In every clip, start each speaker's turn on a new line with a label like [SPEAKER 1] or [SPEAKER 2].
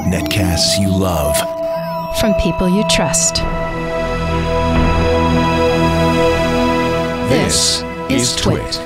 [SPEAKER 1] Netcasts you love.
[SPEAKER 2] From people you trust. This is Twit.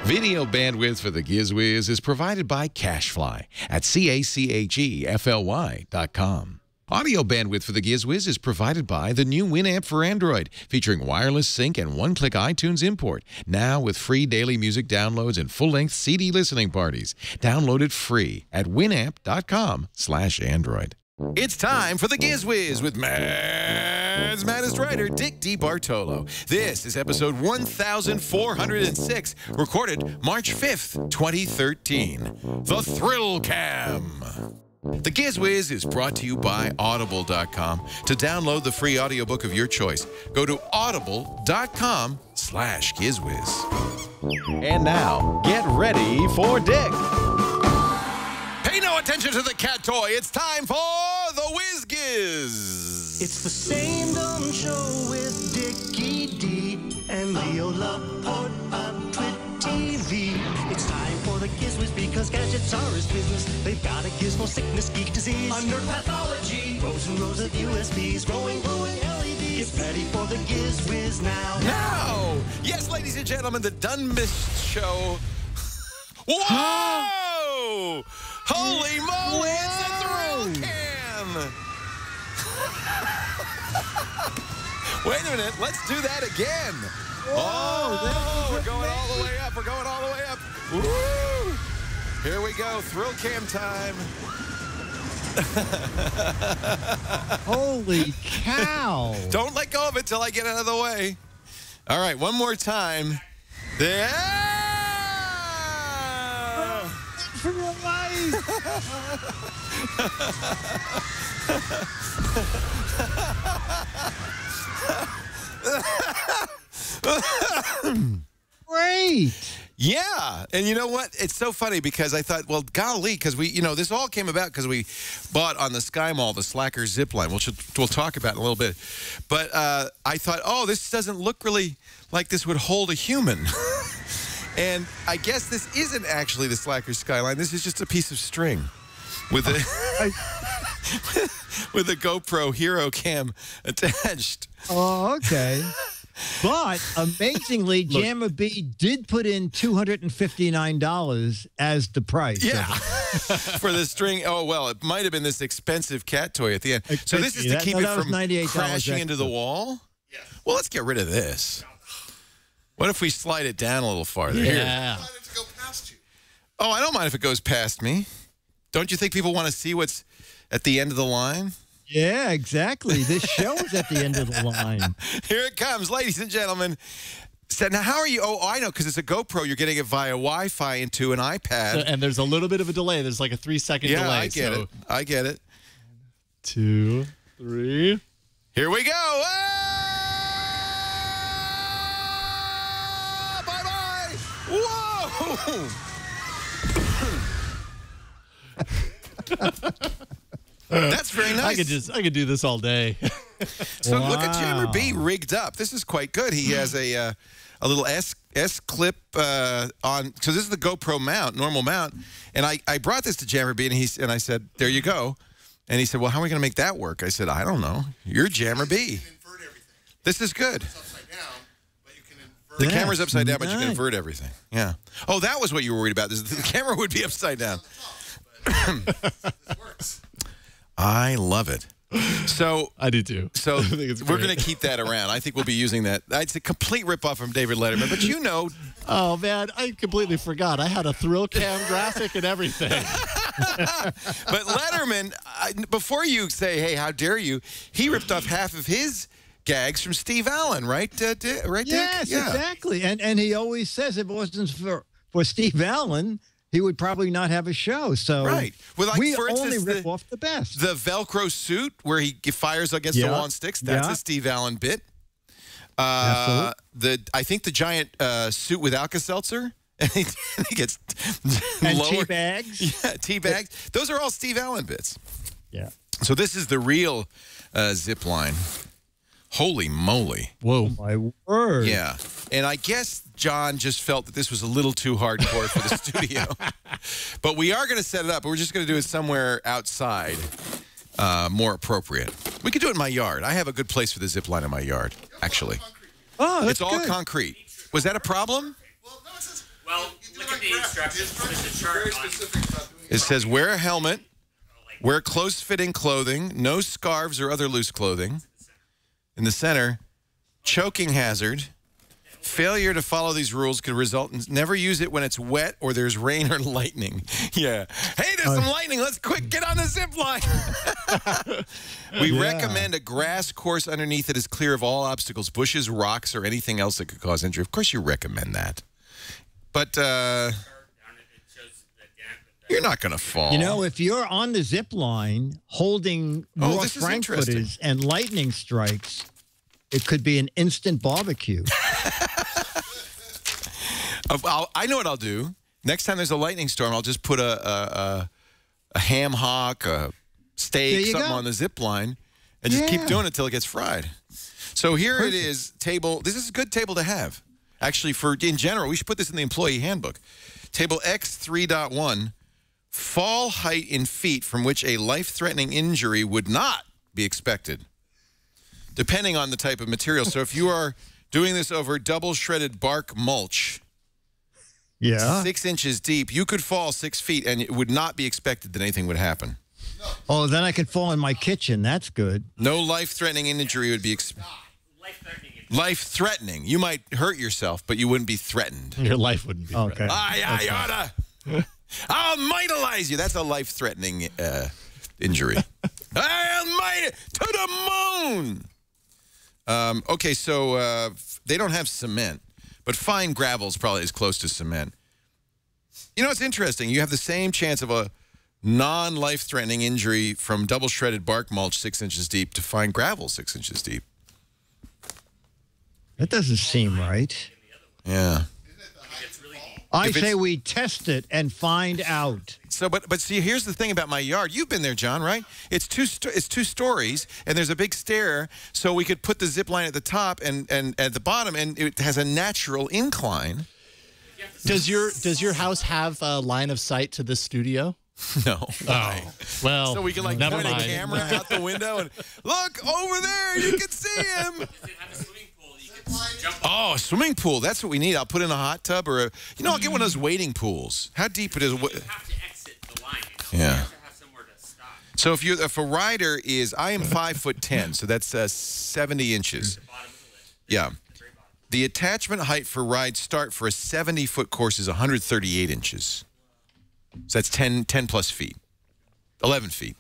[SPEAKER 3] Video bandwidth for the Giz Wiz is provided by CacheFly at CacheFly.com. Audio bandwidth for the Giz Wiz is provided by the new Winamp for Android, featuring wireless sync and one-click iTunes import, now with free daily music downloads and full-length CD listening parties. Download it free at winamp.com/Android. It's time for the Giz Wiz with Mad's maddest writer, Dick DeBartolo. This is episode 1406, recorded March 5th, 2013. The Thrill Cam. The Giz Wiz is brought to you by Audible.com. To download the free audiobook of your choice, go to audible.com/GizWiz. And now, get ready for Dick. Pay no attention to the cat toy. It's time for the Wiz Giz.
[SPEAKER 4] It's the same dumb show with Dickie D and Leo Laporte on Twit TV. It's time for the Giz Wiz because gadgets are his business. They've got a gizmo sickness, geek disease, under pathology, rows and rows of USBs, growing blue and LEDs. Get ready for the Giz Wiz now.
[SPEAKER 3] Now! Yes, ladies and gentlemen, the Dunmist Show. Whoa! Holy moly, it's a Thrill Cam! Wait a minute, let's do that again. Oh, we're going all the way up. We're going all the way up. Woo! Here we go, Thrill Cam time.
[SPEAKER 5] Holy cow.
[SPEAKER 3] Don't let go of it till I get out of the way. All right, one more time. There.
[SPEAKER 5] For your life. Great.
[SPEAKER 3] Yeah, and you know what? It's so funny because I thought, well, golly, because we, this all came about because we bought on the Sky Mall the Slacker zip line, which we'll talk about in a little bit. But I thought, oh, this doesn't look really like this would hold a human. And I guess this isn't actually the Slacker Skyline. This is just a piece of string with a with a GoPro Hero Cam attached.
[SPEAKER 5] Oh, okay. But amazingly, Jammer B did put in $259 as the price.
[SPEAKER 3] Yeah, for the string. Oh well, it might have been this expensive cat toy at the end. So this is to keep it from crashing into the wall. Yeah. Well, let's get rid of this. What if we slide it down a little farther?
[SPEAKER 5] Yeah.
[SPEAKER 3] Here. Oh, I don't mind if it goes past me. Don't you think people want to see what's at the end of the line?
[SPEAKER 5] Yeah, exactly. This show is at the end of the line.
[SPEAKER 3] Here it comes, ladies and gentlemen. So now, how are you? Oh, I know, because it's a GoPro. You're getting it via Wi-Fi into an iPad.
[SPEAKER 6] And there's a little bit of a delay. There's like a 3-second delay.
[SPEAKER 3] Yeah, I get it. I get it.
[SPEAKER 6] 2, 3.
[SPEAKER 3] Here we go. Ah! Bye-bye. Whoa. That's very nice.
[SPEAKER 6] I could do this all day.
[SPEAKER 3] So look at Jammer B rigged up. This is quite good. He has a little S clip on. So this is the GoPro mount, normal mount. And I brought this to Jammer B and I said, there you go. And he said, well, how are we going to make that work? I said, I don't know. You're Jammer B. This is good. The camera's upside down, but you can invert everything. Yeah. Oh, that was what you were worried about. The camera would be upside down. I love it. So
[SPEAKER 6] I do too.
[SPEAKER 3] So we're going to keep that around. I think we'll be using that. It's a complete ripoff from David Letterman, but you know.
[SPEAKER 6] Oh man, I completely forgot. I had a Thrill Cam graphic and everything.
[SPEAKER 3] But Letterman, before you say, "Hey, how dare you?" He ripped off half of his gags from Steve Allen, right? Right, Dick?
[SPEAKER 5] Yes, yeah. Exactly. And he always says if it wasn't for Steve Allen, he would probably not have a show. So
[SPEAKER 3] right. Well, like,
[SPEAKER 5] we
[SPEAKER 3] for instance,
[SPEAKER 5] only rip off the best.
[SPEAKER 3] The Velcro suit where he fires against the wall and sticks, that's a Steve Allen bit. I think the giant suit with Alka-Seltzer, and he gets
[SPEAKER 5] and
[SPEAKER 3] lower.
[SPEAKER 5] tea bags.
[SPEAKER 3] Yeah, tea bags. Those are all Steve Allen bits.
[SPEAKER 5] Yeah.
[SPEAKER 3] So this is the real zip line. Holy moly.
[SPEAKER 6] Whoa.
[SPEAKER 5] My word.
[SPEAKER 3] Yeah. And I guess John just felt that this was a little too hardcore for the studio. But we are going to set it up. We're just going to do it somewhere outside, more appropriate. We could do it in my yard. I have a good place for the zip line in my yard, actually.
[SPEAKER 5] Oh, that's
[SPEAKER 3] It's all
[SPEAKER 5] good.
[SPEAKER 3] concrete. Was that a problem?
[SPEAKER 1] Well, look at the instructions. There's a chart on.
[SPEAKER 3] It says wear a helmet, wear close-fitting clothing, no scarves or other loose clothing. In the center, choking hazard. Failure to follow these rules could result in never use it when it's wet or there's rain or lightning. Yeah. Hey, there's some lightning. Let's quick get on the zip line. We recommend a grass course underneath that is clear of all obstacles, bushes, rocks, or anything else that could cause injury. Of course, you recommend that. But you're not going to fall.
[SPEAKER 5] You know, if you're on the zip line holding raw
[SPEAKER 3] this is interesting.
[SPEAKER 5] frankfurters and lightning strikes, it could be an instant barbecue.
[SPEAKER 3] I know what I'll do. Next time there's a lightning storm, I'll just put a ham hock, a steak, something on the zip line, and just keep doing it till it gets fried. So here it is, table. This is a good table to have. Actually, in general, we should put this in the employee handbook. Table X3.1, fall height in feet from which a life-threatening injury would not be expected, depending on the type of material. So if you are doing this over double shredded bark mulch, 6 inches deep, you could fall 6 feet, and it would not be expected that anything would happen.
[SPEAKER 5] Oh, then I could fall in my kitchen. That's good.
[SPEAKER 3] No life-threatening injury would be expected. Life-threatening. You might hurt yourself, but you wouldn't be threatened.
[SPEAKER 6] Your life wouldn't be threatened.
[SPEAKER 5] Okay.
[SPEAKER 3] I oughta. I'll mitalize you. That's a life-threatening injury. I'll mite to the moon. Okay, so they don't have cement, but fine gravel is probably as close to cement. You know, it's interesting. You have the same chance of a non-life-threatening injury from double shredded bark mulch 6 inches deep to fine gravel 6 inches deep.
[SPEAKER 5] That doesn't seem right.
[SPEAKER 3] Yeah.
[SPEAKER 5] I say we test it and find out.
[SPEAKER 3] So, but see, here's the thing about my yard. You've been there, John, right? It's two stories, and there's a big stair, so we could put the zip line at the top and at the bottom, and it has a natural incline.
[SPEAKER 6] Does your house have a line of sight to this studio?
[SPEAKER 3] No.
[SPEAKER 6] Oh, well.
[SPEAKER 3] So we can like
[SPEAKER 6] never
[SPEAKER 3] point
[SPEAKER 6] mind.
[SPEAKER 3] a camera out the window and look over there. You can see him. Oh, a swimming pool. That's what we need. I'll put in a hot tub or I'll get one of those wading pools. How deep it is?
[SPEAKER 1] You have to exit the line.
[SPEAKER 3] Yeah.
[SPEAKER 1] You have to have somewhere to stop.
[SPEAKER 3] So if a rider is, I am 5'10", so that's 70 inches. Yeah. The attachment height for ride start for a 70-foot course is 138 inches. So that's 10 plus feet, 11 feet.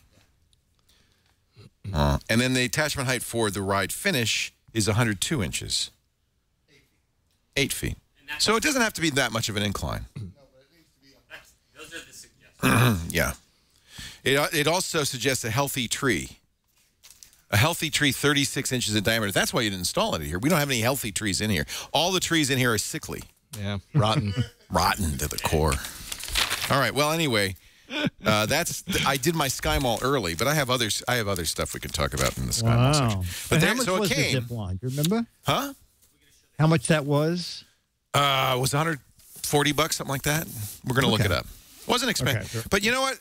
[SPEAKER 3] And then the attachment height for the ride finish is 102 inches. 8 feet. So it doesn't have to be that much of an incline.
[SPEAKER 1] Those are the suggestions.
[SPEAKER 3] Yeah. It also suggests a healthy tree. A healthy tree 36 inches in diameter. That's why you didn't install it here. We don't have any healthy trees in here. All the trees in here are sickly.
[SPEAKER 6] Yeah, rotten.
[SPEAKER 3] Rotten to the core. All right. Well, anyway, I did my Sky Mall early, but I have other stuff we can talk about in the Sky Mall section. But
[SPEAKER 5] how much was the zip line? Do you remember?
[SPEAKER 3] Huh?
[SPEAKER 5] How much that was?
[SPEAKER 3] It was $140, something like that. We're going to look it up. Wasn't expensive.
[SPEAKER 5] Okay, sure.
[SPEAKER 3] But you know what?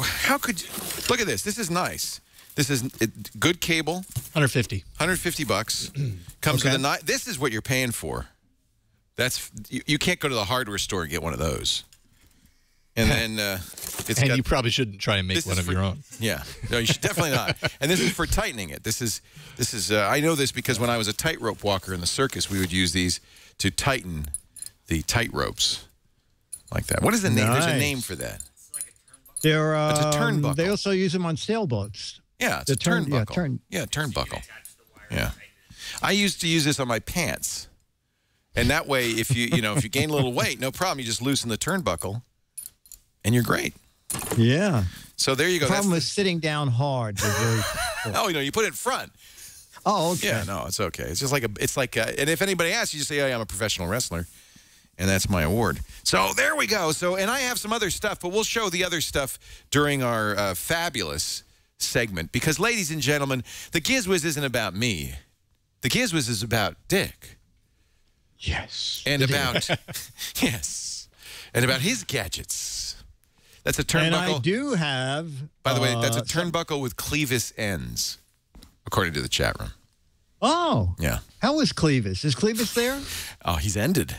[SPEAKER 3] How could you look at this? This is nice. This is good cable.
[SPEAKER 6] 150.
[SPEAKER 3] $150 comes with a night. This is what you're paying for. That's you can't go to the hardware store and get one of those. And then
[SPEAKER 6] you probably shouldn't try and make one of your own.
[SPEAKER 3] Yeah, no, you should definitely not. And this is for tightening it. This is I know this because when I was a tightrope walker in the circus, we would use these to tighten the tight ropes like that. What is the name? There's a name for that.
[SPEAKER 5] It's a
[SPEAKER 3] turnbuckle.
[SPEAKER 5] They also use them on sailboats.
[SPEAKER 3] Yeah, it's a turnbuckle. Yeah, turnbuckle. Yeah, I used to use this on my pants, and that way, if you gain a little weight, no problem. You just loosen the turnbuckle, and you're great.
[SPEAKER 5] Yeah.
[SPEAKER 3] So there you go.
[SPEAKER 5] The problem is sitting down hard.
[SPEAKER 3] Oh, you put it in front.
[SPEAKER 5] Oh, okay.
[SPEAKER 3] Yeah, no, it's okay. It's just like and if anybody asks, you just say, "Oh, yeah, I'm a professional wrestler," and that's my award. So there we go. So, and I have some other stuff, but we'll show the other stuff during our fabulous segment because, ladies and gentlemen, the GizWiz isn't about me. The GizWiz is about Dick.
[SPEAKER 5] Yes.
[SPEAKER 3] And about yes, and about his gadgets. That's a turnbuckle.
[SPEAKER 5] And I do have.
[SPEAKER 3] By the way, that's a turnbuckle with clevis ends, according to the chat room.
[SPEAKER 5] Oh.
[SPEAKER 3] Yeah.
[SPEAKER 5] How is Clevis? Is Clevis there?
[SPEAKER 3] Oh, he's ended.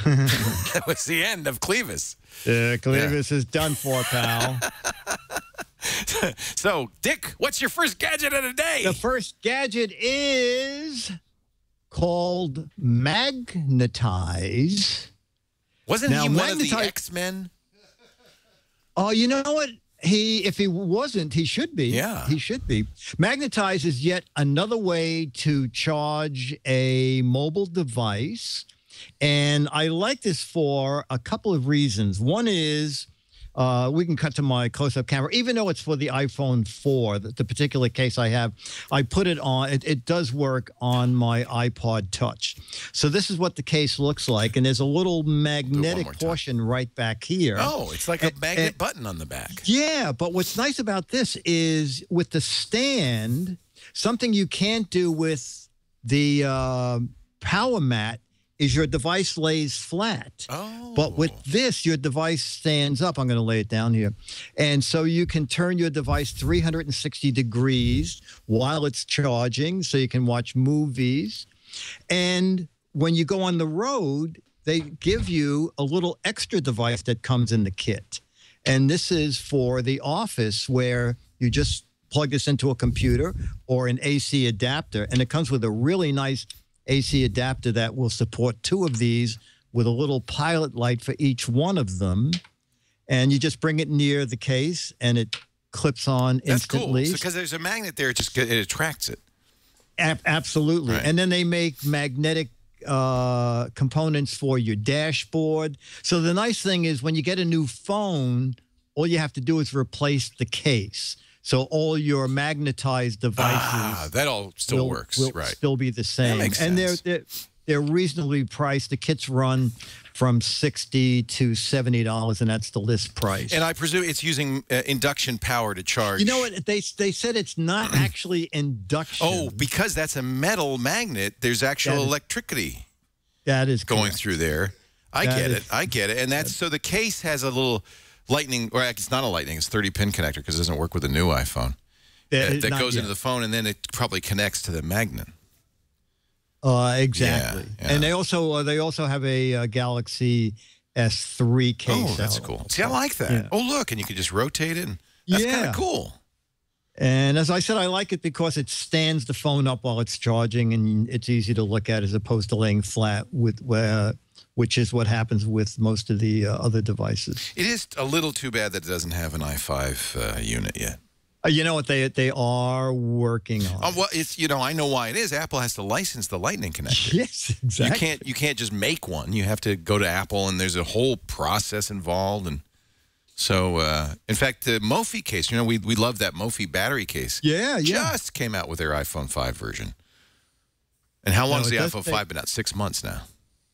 [SPEAKER 3] That was the end of Clevis.
[SPEAKER 5] Clevis is done for, pal.
[SPEAKER 3] So, Dick, what's your first gadget of the day?
[SPEAKER 5] The first gadget is called Magnetize.
[SPEAKER 3] Wasn't
[SPEAKER 5] Now,
[SPEAKER 3] he one of the
[SPEAKER 5] Magnetize-
[SPEAKER 3] X-Men?
[SPEAKER 5] Oh, you know what? If he wasn't, he should be.
[SPEAKER 3] Yeah.
[SPEAKER 5] He should be. Magnetize is yet another way to charge a mobile device. And I like this for a couple of reasons. One is we can cut to my close-up camera. Even though it's for the iPhone 4, the particular case I have, I put it on. It does work on my iPod Touch. So this is what the case looks like. And there's a little magnetic portion right back here.
[SPEAKER 3] Oh, it's like a magnet button on the back.
[SPEAKER 5] Yeah, but what's nice about this is with the stand, something you can't do with the power mat is your device lays flat.
[SPEAKER 3] Oh.
[SPEAKER 5] But with this, your device stands up. I'm going to lay it down here. And so you can turn your device 360 degrees while it's charging, so you can watch movies. And when you go on the road, they give you a little extra device that comes in the kit. And this is for the office where you just plug this into a computer or an AC adapter. And it comes with a really nice AC adapter that will support 2 of these with a little pilot light for each one of them. And you just bring it near the case and it clips on instantly.
[SPEAKER 3] That's cool. Because there's a magnet there, it attracts it.
[SPEAKER 5] Absolutely.
[SPEAKER 3] Right.
[SPEAKER 5] And then they make magnetic components for your dashboard. So the nice thing is when you get a new phone, all you have to do is replace the case. So all your magnetized devices
[SPEAKER 3] that all still works,
[SPEAKER 5] will
[SPEAKER 3] right?
[SPEAKER 5] Still be the same.
[SPEAKER 3] That makes
[SPEAKER 5] and
[SPEAKER 3] sense.
[SPEAKER 5] they're reasonably priced. The kits run from $60 to $70, and that's the list price.
[SPEAKER 3] And I presume it's using induction power to charge.
[SPEAKER 5] You know what? They said it's not actually induction.
[SPEAKER 3] Oh, because that's a metal magnet, there's actual electricity
[SPEAKER 5] that is
[SPEAKER 3] going
[SPEAKER 5] correct.
[SPEAKER 3] through there. I get it. And that's so the case has a little lightning, or it's not a lightning, it's 30-pin connector because it doesn't work with the new iPhone. That goes into the phone, and then it probably connects to the magnet.
[SPEAKER 5] Exactly.
[SPEAKER 3] Yeah.
[SPEAKER 5] And they also have a Galaxy S3 case.
[SPEAKER 3] Oh, that's cool. See, I like that.
[SPEAKER 5] Yeah.
[SPEAKER 3] Oh, look, and you can just rotate it. And that's kind of cool.
[SPEAKER 5] And as I said, I like it because it stands the phone up while it's charging, and it's easy to look at as opposed to laying flat, which is what happens with most of the other devices.
[SPEAKER 3] It is a little too bad that it doesn't have an i5 unit yet.
[SPEAKER 5] You know what? They are working on.
[SPEAKER 3] Well, it's I know why it is. Apple has to license the Lightning connector.
[SPEAKER 5] Yes, exactly.
[SPEAKER 3] You can't just make one. You have to go to Apple, and there's a whole process involved. And so, in fact, the Mophie case. We love that Mophie battery case.
[SPEAKER 5] Yeah.
[SPEAKER 3] Just came out with their iPhone 5 version. And how long has the iPhone 5 been out? 6 months now.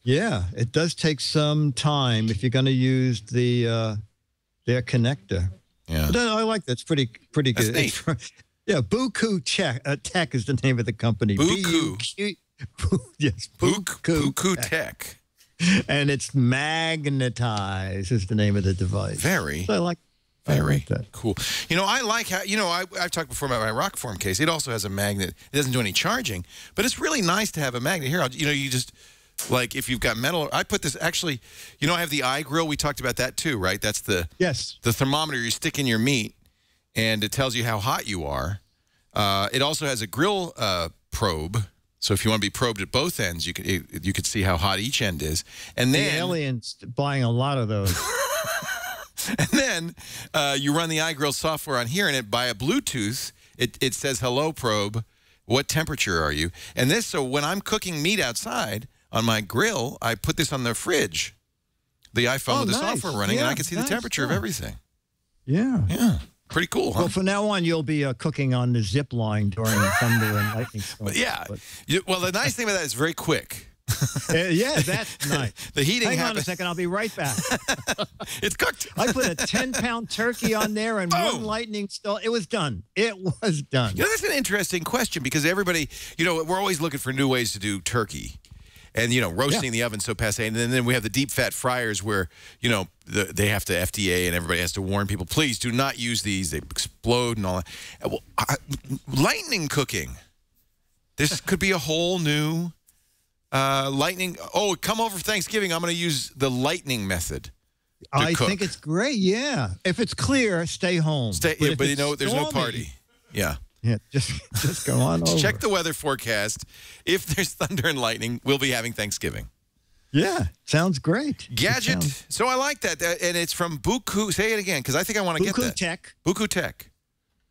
[SPEAKER 5] Yeah, it does take some time if you're going to use their connector.
[SPEAKER 3] Yeah,
[SPEAKER 5] but I like that. It's pretty good.
[SPEAKER 3] That's neat.
[SPEAKER 5] Yeah, Buku Tech is the name of the company.
[SPEAKER 3] Buku.
[SPEAKER 5] Yes,
[SPEAKER 3] Buku Tech.
[SPEAKER 5] And it's Magnetize is the name of the device.
[SPEAKER 3] Very.
[SPEAKER 5] So I like that.
[SPEAKER 3] Cool. I like how, I've talked before about my Rockform case. It also has a magnet. It doesn't do any charging, but it's really nice to have a magnet. Here, you just, like if you've got metal, I put this, actually, I have the iGrill. We talked about that too, right? That's the thermometer you stick in your meat, and it tells you how hot you are. It also has a grill probe. So if you want to be probed at both ends, you could see how hot each end is. And then
[SPEAKER 5] the aliens buying a lot of those.
[SPEAKER 3] And then you run the iGrill software on here, and by a Bluetooth, it says, "Hello, probe. What temperature are you?" And this, so when I'm cooking meat outside on my grill, I put this on the fridge, the iPhone with the software running, and I can see the temperature of everything.
[SPEAKER 5] Yeah.
[SPEAKER 3] Yeah. Pretty cool, huh?
[SPEAKER 5] Well, from now on, you'll be cooking on the zip line during thunder and lightning storms.
[SPEAKER 3] Yeah. Well, the nice thing about that is very quick.
[SPEAKER 5] Yeah, that's nice.
[SPEAKER 3] The heating
[SPEAKER 5] Hang on
[SPEAKER 3] happens.
[SPEAKER 5] a second, I'll be right back.
[SPEAKER 3] It's cooked.
[SPEAKER 5] I put a 10-pound turkey on there and one lightning storm. It was done. It was done.
[SPEAKER 3] That's an interesting question because everybody, we're always looking for new ways to do turkey. and roasting the oven so passe. And then we have the deep fat fryers where they have to FDA and everybody has to warn people, please do not use these. They explode and all that. Well, lightning cooking. This could be a whole new lightning. Oh, come over for Thanksgiving. I'm going to use the lightning method.
[SPEAKER 5] I think it's great. Yeah, if it's clear, stay home.
[SPEAKER 3] But there's no party. Yeah.
[SPEAKER 5] Yeah, just go on over.
[SPEAKER 3] Check the weather forecast. If there's thunder and lightning, we'll be having Thanksgiving.
[SPEAKER 5] Yeah, sounds great.
[SPEAKER 3] Gadget. So I like that. And it's from Buku. Say it again, because I think I want to get that.
[SPEAKER 5] Buku Tech.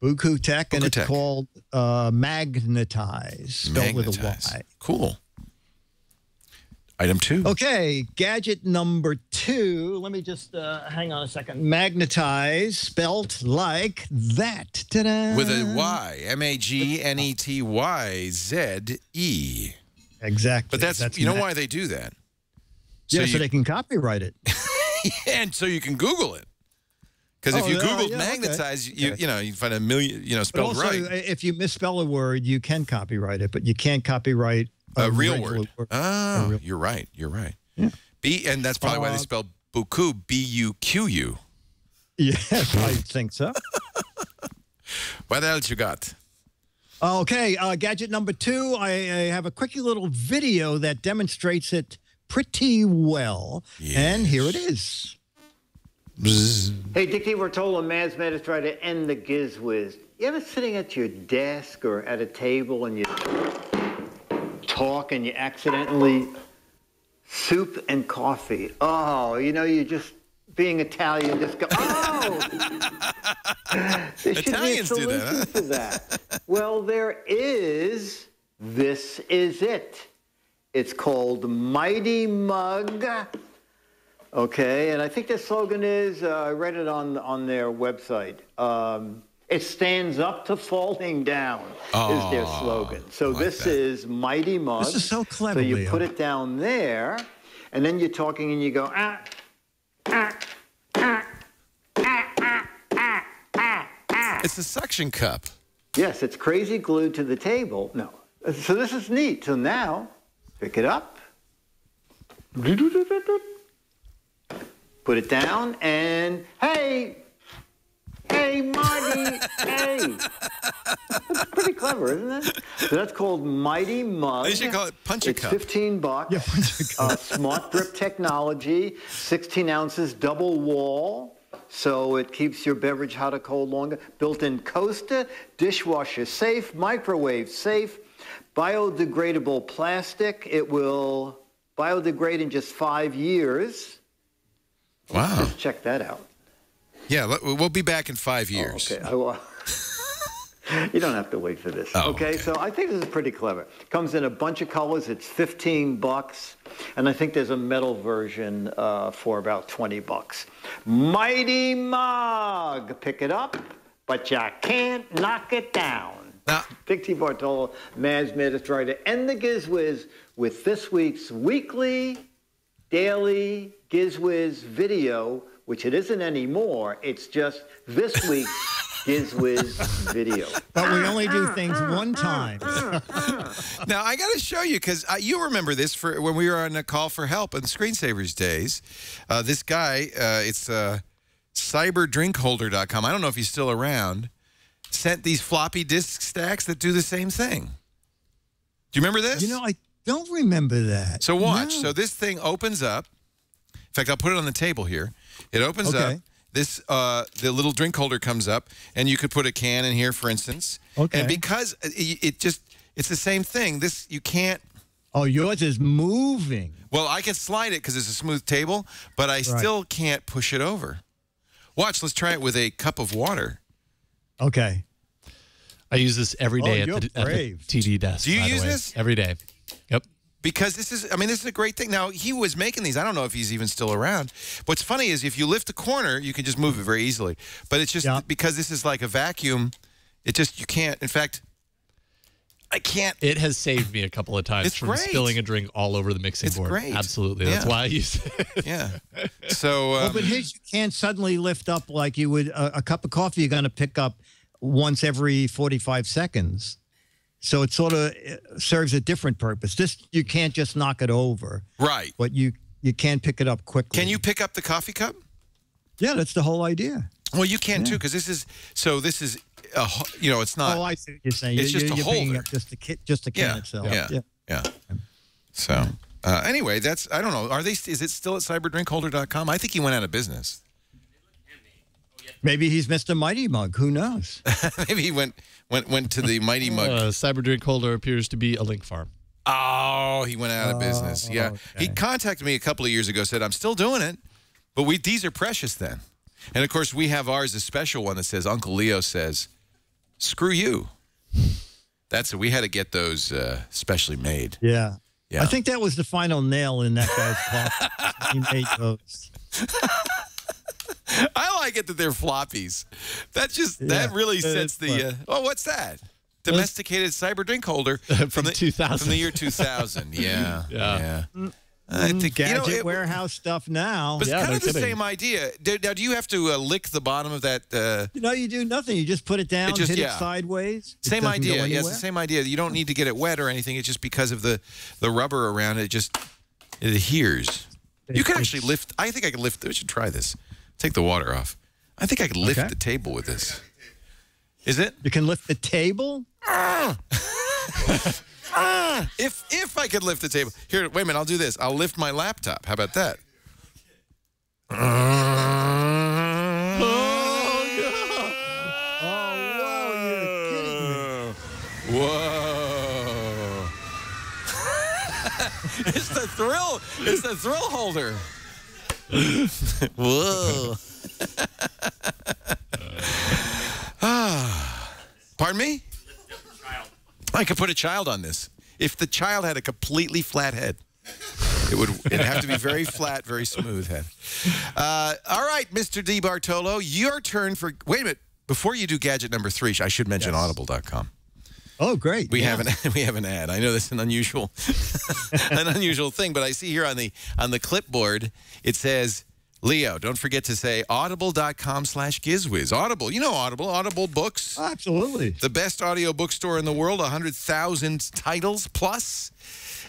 [SPEAKER 5] Buku Tech, and it's called Magnetize, spelled with a Y.
[SPEAKER 3] Cool. Item 2.
[SPEAKER 5] Okay, gadget number 2. Let me just hang on a second. Magnetize, spelt like that. Ta-da.
[SPEAKER 3] With a Y. M-A-G-N-E-T-Y-Z-E.
[SPEAKER 5] Exactly.
[SPEAKER 3] But that's you know why they do that?
[SPEAKER 5] So they can copyright it.
[SPEAKER 3] And so you can Google it. Because if you Googled magnetize, you find a million, spelled
[SPEAKER 5] but also,
[SPEAKER 3] right.
[SPEAKER 5] If you misspell a word, you can copyright it, but you can't copyright
[SPEAKER 3] a real word. Oh, you're right. You're right.
[SPEAKER 5] Yeah.
[SPEAKER 3] And that's probably why they spell Buku, B-U-Q-U.
[SPEAKER 5] Yes, I think so.
[SPEAKER 3] What else you got?
[SPEAKER 5] Okay, gadget number 2. I have a quickie little video that demonstrates it pretty well. Yes. And here it is.
[SPEAKER 3] Bzz.
[SPEAKER 7] Hey, DeBartolo, Mads Matters, try to end the Giz Wiz. You ever sitting at your desk or at a table and you talk and you accidentally soup and coffee? Oh, you're just being Italian, just go, oh! There should be a solution to that. Well, there is. This is it. It's called Mighty Mug. Okay, and I think the slogan is, I read it on their website, it stands up to falling down is their slogan. So this is Mighty Mug.
[SPEAKER 5] This is so clever,
[SPEAKER 7] So you
[SPEAKER 5] Leo.
[SPEAKER 7] put it down there, and then you're talking and you go,
[SPEAKER 3] It's a suction cup.
[SPEAKER 7] Yes, it's crazy glued to the table. No. So this is neat. So now, pick it up. Put it down, and hey, Marty, hey. That's pretty clever, isn't it? So that's called Mighty Mug.
[SPEAKER 3] They should call it Punch-A-Cup.
[SPEAKER 7] It's $15.
[SPEAKER 5] Yeah, Punch-A-Cup.
[SPEAKER 7] Smart grip technology, 16 ounces, double wall, so it keeps your beverage hot or cold longer. Built-in coaster, dishwasher safe, microwave safe, biodegradable plastic. It will biodegrade in just 5 years.
[SPEAKER 3] Wow.
[SPEAKER 7] Just check that out.
[SPEAKER 3] Yeah, we'll be back in 5 years.
[SPEAKER 7] Oh, okay. You don't have to wait for this.
[SPEAKER 3] Oh,
[SPEAKER 7] okay, so I think this is pretty clever. Comes in a bunch of colors. It's $15, and I think there's a metal version for about $20. Mighty Mug. Pick it up, but you can't knock it down. Big DeBartolo, Mads Matters, try to end the Giz Wiz with this week's weekly, daily Giz Wiz video, which it isn't anymore. It's just this week's Giz Wiz video.
[SPEAKER 5] But we only do things one time.
[SPEAKER 3] Now, I got to show you, because you remember this for when we were on a call for help in Screensavers days. This guy, it's cyberdrinkholder.com. I don't know if he's still around. Sent these floppy disk stacks that do the same thing. Do you remember this?
[SPEAKER 5] I don't remember that.
[SPEAKER 3] So watch.
[SPEAKER 5] No.
[SPEAKER 3] So this thing opens up. In fact, I'll put it on the table here. It opens up. This the little drink holder comes up, and you could put a can in here, for instance.
[SPEAKER 5] Okay.
[SPEAKER 3] And because it's the same thing. This you can't.
[SPEAKER 5] Oh, yours is moving.
[SPEAKER 3] Well, I can slide it because it's a smooth table, but I still can't push it over. Watch. Let's try it with a cup of water.
[SPEAKER 5] Okay.
[SPEAKER 6] I use this every day at the TD desk.
[SPEAKER 3] Do you use this?
[SPEAKER 6] Every day. Yep.
[SPEAKER 3] Because this is a great thing. Now, he was making these. I don't know if he's even still around. What's funny is if you lift the corner, you can just move it very easily. But it's just because this is like a vacuum, you can't. In fact, I can't.
[SPEAKER 6] It has saved me a couple of times from spilling a drink all over the mixing board.
[SPEAKER 3] Great.
[SPEAKER 6] Absolutely. That's why I use it.
[SPEAKER 3] Yeah. So,
[SPEAKER 5] but his, you can't suddenly lift up like you would a cup of coffee you're going to pick up once every 45 seconds. So it sort of serves a different purpose. This, you can't just knock it over.
[SPEAKER 3] Right.
[SPEAKER 5] But you can pick it up quickly.
[SPEAKER 3] Can you pick up the coffee cup?
[SPEAKER 5] Yeah, that's the whole idea.
[SPEAKER 3] Well, you can too, because this is it's not.
[SPEAKER 5] Oh, I see what you're saying.
[SPEAKER 3] It's just a
[SPEAKER 5] you're
[SPEAKER 3] holder.
[SPEAKER 5] picking up just the can itself.
[SPEAKER 3] Yeah. So anyway, I don't know. Is it still at cyberdrinkholder.com? I think he went out of business.
[SPEAKER 5] Maybe he's Mr. Mighty Mug. Who knows?
[SPEAKER 3] Maybe he went to the Mighty Mug.
[SPEAKER 6] Cyber Drink Holder appears to be a link farm.
[SPEAKER 3] Oh, he went out of business. Yeah.
[SPEAKER 5] Okay.
[SPEAKER 3] He contacted me a couple of years ago, said, I'm still doing it, but these are precious then. And, of course, we have ours, a special one that says, Uncle Leo says, screw you. We had to get those specially made.
[SPEAKER 5] Yeah.
[SPEAKER 3] Yeah.
[SPEAKER 5] I think that was the final nail in that guy's coffin. He made those.
[SPEAKER 3] I like it that they're floppies. That really sets the. What's that? Domesticated cyber drink holder
[SPEAKER 6] from the 2000,
[SPEAKER 3] from the year 2000. Yeah. I think
[SPEAKER 5] gadget warehouse stuff now.
[SPEAKER 3] But it's kind of the same idea. Now, do you have to lick the bottom of that?
[SPEAKER 5] No, you do nothing. You just put it down, hit it sideways.
[SPEAKER 3] Same idea. Yeah, it's the same idea. You don't need to get it wet or anything. It's just because of the rubber around it. It adheres. You can actually lift. I think I could lift. We should try this. Take the water off. I think I could lift the table with this. Is it?
[SPEAKER 5] You can lift the table?
[SPEAKER 3] If I could lift the table. Here, wait a minute, I'll do this. I'll lift my laptop. How about that? Whoa. It's the thrill. It's the thrill holder. Whoa. Pardon me? I could put a child on this. If the child had a completely flat head, it'd have to be very flat, very smooth head. All right, Mr. DeBartolo, your turn for. Wait a minute. Before you do gadget number 3, I should mention Audible.com.
[SPEAKER 5] Oh, great!
[SPEAKER 3] We have an ad. I know that's an unusual thing, but I see here on the clipboard it says, Leo, don't forget to say audible.com/GizWiz. Audible, you know Audible books.
[SPEAKER 5] Absolutely.
[SPEAKER 3] The best audio bookstore in the world, 100,000 titles plus,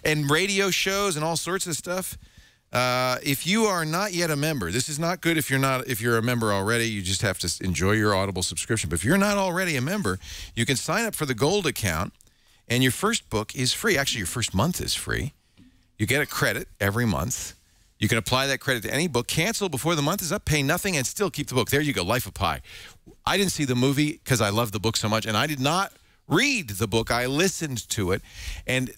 [SPEAKER 3] and radio shows and all sorts of stuff. If you are not yet a member, this is not good if you're a member already. You just have to enjoy your Audible subscription. But if you're not already a member, you can sign up for the Gold account, and your first book is free. Actually, your first month is free. You get a credit every month. You can apply that credit to any book, cancel before the month is up, pay nothing, and still keep the book. There you go, Life of Pi. I didn't see the movie because I love the book so much, and I did not read the book. I listened to it, and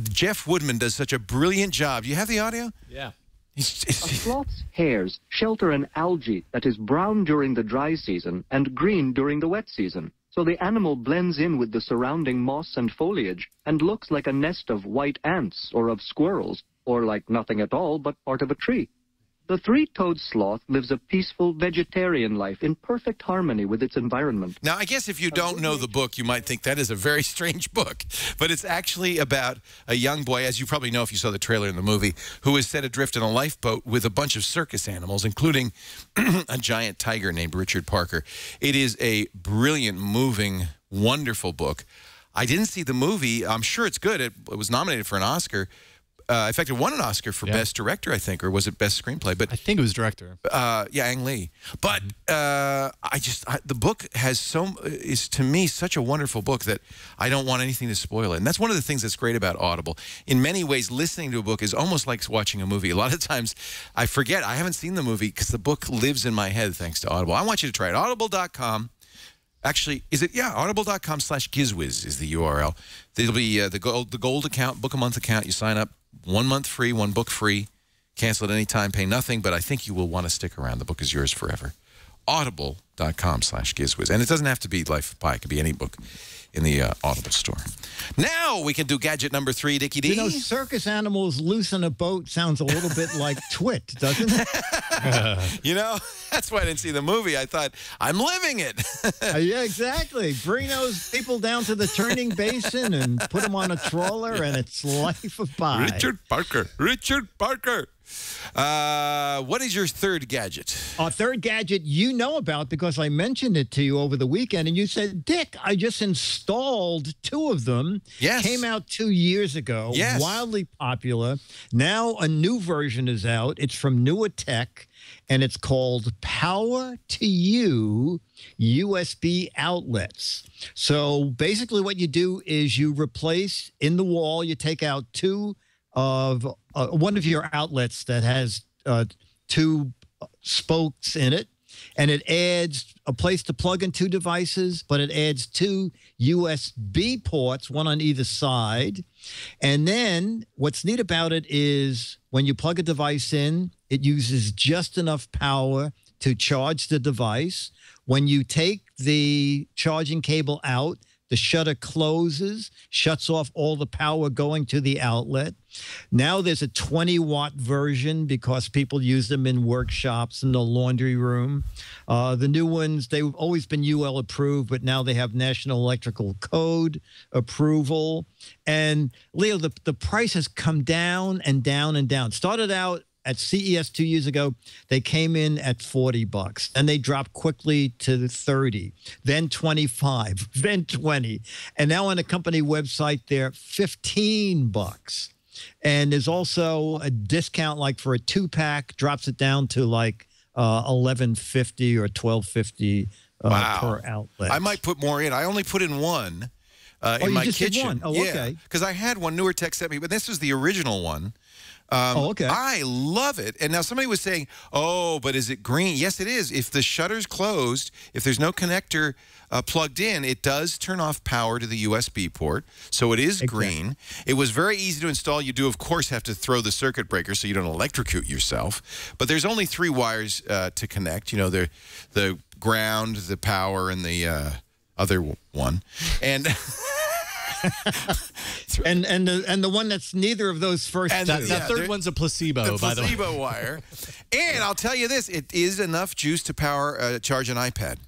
[SPEAKER 3] Jeff Woodman does such a brilliant job. You have the audio?
[SPEAKER 6] Yeah.
[SPEAKER 8] A sloth's hairs shelter an algae that is brown during the dry season and green during the wet season. So the animal blends in with the surrounding moss and foliage and looks like a nest of white ants or of squirrels, or like nothing at all but part of a tree. The three-toed sloth lives a peaceful vegetarian life in perfect harmony with its environment.
[SPEAKER 3] Now, I guess if you don't know the book, you might think that is a very strange book. But it's actually about a young boy, as you probably know if you saw the trailer in the movie, who is set adrift in a lifeboat with a bunch of circus animals, including a giant tiger named Richard Parker. It is a brilliant, moving, wonderful book. I didn't see the movie. I'm sure it's good. It was nominated for an Oscar. In fact, it won an Oscar for Best Director, I think, or was it Best Screenplay? But
[SPEAKER 6] I think it was Director.
[SPEAKER 3] Yeah, Ang Lee. But the book is to me such a wonderful book that I don't want anything to spoil it. And that's one of the things that's great about Audible. In many ways, listening to a book is almost like watching a movie. A lot of times, I forget. I haven't seen the movie because the book lives in my head thanks to Audible. I want you to try it. Audible.com. Actually, is it? Yeah, audible.com/GizWiz is the URL. There'll be the gold account, book a month account. You sign up. 1 month free, 1 book free. Cancel at any time, pay nothing, but I think you will want to stick around. The book is yours forever. Audible.com/GizWiz. And it doesn't have to be Life of Pi. It could be any book in the Audible store. Now we can do gadget number 3, Dickie D.
[SPEAKER 5] You know, circus animals loose in a boat sounds a little bit like Twit, doesn't it?
[SPEAKER 3] You know, that's why I didn't see the movie. I thought, I'm living it.
[SPEAKER 5] Yeah, exactly. Bring those people down to the turning basin and put them on a trawler, and it's Life of Pi.
[SPEAKER 3] Richard Parker. Richard Parker. What is your third gadget?
[SPEAKER 5] Our third gadget you know about because I mentioned it to you over the weekend, and you said, Dick, I just installed 2 of them.
[SPEAKER 3] Yes.
[SPEAKER 5] Came out 2 years ago.
[SPEAKER 3] Yes.
[SPEAKER 5] Wildly popular. Now a new version is out. It's from Newer Tech, and it's called Power to You USB outlets. So basically what you do is you replace in the wall, you take out 2 of one of your outlets that has 2 spokes in it, and it adds a place to plug in 2 devices, but it adds 2 USB ports, one on either side. And then what's neat about it is when you plug a device in, it uses just enough power to charge the device. When you take the charging cable out, the shutter closes, shuts off all the power going to the outlet. Now there's a 20-watt version because people use them in workshops in the laundry room. The new ones, they've always been UL approved, but now they have National Electrical Code approval. And Leo, the price has come down and down and down. Started out at CES 2 years ago, they came in at $40, and they dropped quickly to 30, then 25, then 20, and now on the company website they're $15. And there's also a discount, like for a 2-pack, drops it down to like $11.50 or $12.50 per outlet.
[SPEAKER 3] I might put more in. I only put in 1 in my kitchen.
[SPEAKER 5] Did one? Oh,
[SPEAKER 3] yeah,
[SPEAKER 5] okay.
[SPEAKER 3] Because I had one Newer Tech sent me, but this was the original one.
[SPEAKER 5] Okay.
[SPEAKER 3] I love it. And now somebody was saying, oh, but is it green? Yes, it is. If the shutter's closed, if there's no connector plugged in, it does turn off power to the USB port. So it is green. It was very easy to install. You do, of course, have to throw the circuit breaker so you don't electrocute yourself. But there's only 3 wires to connect. You know, the ground, the power, and the other one. And...
[SPEAKER 5] and the one that's neither of those first
[SPEAKER 6] and
[SPEAKER 5] 2.
[SPEAKER 6] That third one's a placebo, by the way.
[SPEAKER 3] Placebo wire. And I'll tell you this, it is enough juice to power charge an iPad.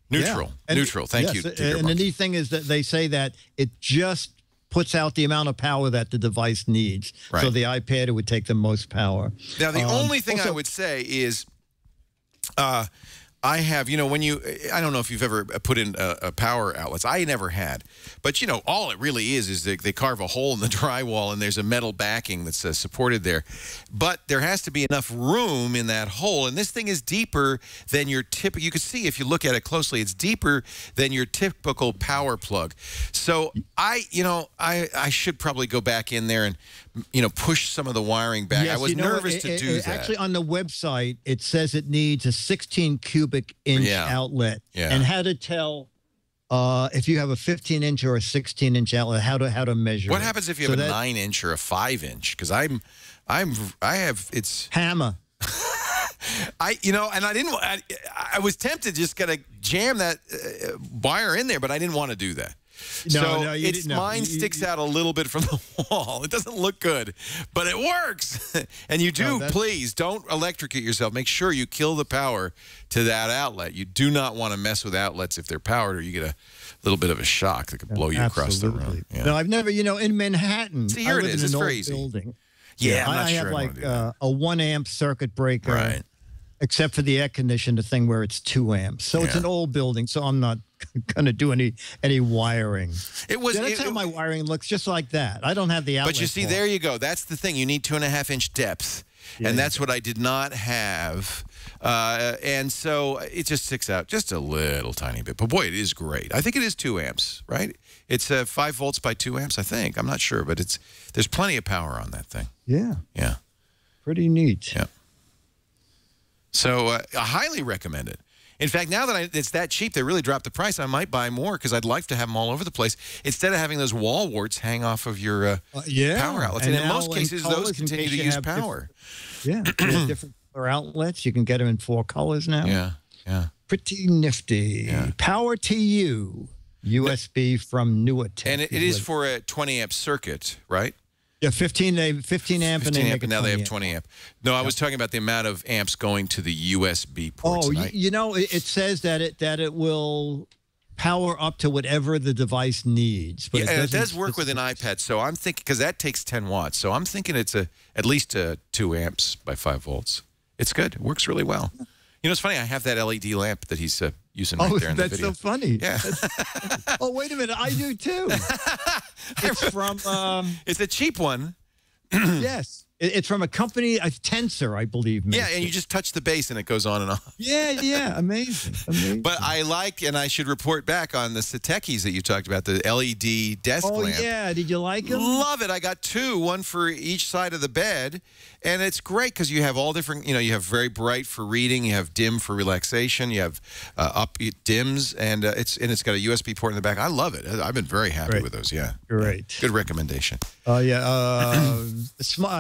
[SPEAKER 3] Neutral.
[SPEAKER 5] Yeah.
[SPEAKER 3] Neutral. Thank you.
[SPEAKER 5] And the neat thing is that they say that it just puts out the amount of power that the device needs.
[SPEAKER 3] Right.
[SPEAKER 5] So the iPad, it would take the most power.
[SPEAKER 3] Now, the only thing I would say is... I have, you know, when you, I don't know if you've ever put in power outlets. I never had. But, you know, all it really is they carve a hole in the drywall and there's a metal backing that's supported there. But there has to be enough room in that hole. And this thing is deeper than your typical, you can see if you look at it closely, it's deeper than your typical power plug. So I should probably go back in there and, you know, push some of the wiring back.
[SPEAKER 5] Yes,
[SPEAKER 3] I was nervous to do that.
[SPEAKER 5] Actually, on the website, it says it needs a 16 cubic inch outlet.
[SPEAKER 3] Yeah.
[SPEAKER 5] And how to tell if you have a 15-inch or a 16-inch outlet, how to measure
[SPEAKER 3] What
[SPEAKER 5] it.
[SPEAKER 3] happens if you have a 9-inch or a 5-inch? Because I have, it's...
[SPEAKER 5] Hammer.
[SPEAKER 3] I was tempted to just to jam that wire in there, but I didn't want to do that. Mine sticks out a little bit from the wall. It doesn't look good, but it works. And you do, please, don't electrocute yourself. Make sure you kill the power to that outlet. You do not want to mess with outlets if they're powered, or you get a little bit of a shock that could blow you across the room. Yeah.
[SPEAKER 5] No, I've never, in Manhattan.
[SPEAKER 3] See, here
[SPEAKER 5] I live
[SPEAKER 3] it is.
[SPEAKER 5] in
[SPEAKER 3] It's
[SPEAKER 5] an
[SPEAKER 3] very
[SPEAKER 5] old
[SPEAKER 3] easy.
[SPEAKER 5] building.
[SPEAKER 3] Yeah,
[SPEAKER 5] I have like a 1-amp circuit breaker, except for the air conditioner thing where it's 2 amps. So it's an old building, so I'm not going to do any wiring. That's how my wiring looks, just like that. I don't have the outlet.
[SPEAKER 3] But you see, there you go. That's the thing. You need 2.5-inch depth, and that's what I did not have. And so it just sticks out just a little tiny bit. But boy, it is great. I think it is 2 amps, right? It's 5 volts by 2 amps, I think. I'm not sure, but there's plenty of power on that thing.
[SPEAKER 5] Yeah.
[SPEAKER 3] Yeah.
[SPEAKER 5] Pretty neat.
[SPEAKER 3] Yeah. So I highly recommend it. In fact, now that it's that cheap, they really dropped the price. I might buy more because I'd like to have them all over the place instead of having those wall warts hang off of your power outlets. And in most cases, those continue to use power.
[SPEAKER 5] Different color outlets. You can get them in 4 colors now.
[SPEAKER 3] Yeah, yeah.
[SPEAKER 5] Pretty nifty. Yeah. Power to You USB from Newer Tech.
[SPEAKER 3] And it is for a 20-amp circuit, right?
[SPEAKER 5] Yeah, 15 amp,
[SPEAKER 3] 15
[SPEAKER 5] and
[SPEAKER 3] now they have 20 amp. No, I was talking about the amount of amps going to the USB ports.
[SPEAKER 5] Oh, it says that it will power up to whatever the device needs. But
[SPEAKER 3] it does work with an iPad. So I'm thinking, because that takes 10 watts. So I'm thinking it's at least 2 amps by 5 volts. It's good. It works really well. You know, it's funny. I have that LED lamp that he's using right there in the video.
[SPEAKER 5] That's so funny.
[SPEAKER 3] Yeah.
[SPEAKER 5] Oh, wait a minute. I do too. It's from...
[SPEAKER 3] it's a cheap one.
[SPEAKER 5] Yes. It's from a company, Tensor, I believe.
[SPEAKER 3] Yeah, and you just touch the base and it goes on and on.
[SPEAKER 5] Yeah. Amazing.
[SPEAKER 3] But I like, and I should report back on the Satekis that you talked about, the LED desk lamp.
[SPEAKER 5] Oh, yeah. Did you like them?
[SPEAKER 3] Love it. I got 2, one for each side of the bed. And it's great because you have all different, you have very bright for reading, you have dim for relaxation, you have up dims, and it's got a USB port in the back. I love it. I've been very happy with those, yeah.
[SPEAKER 5] Great.
[SPEAKER 3] Good recommendation.
[SPEAKER 5] I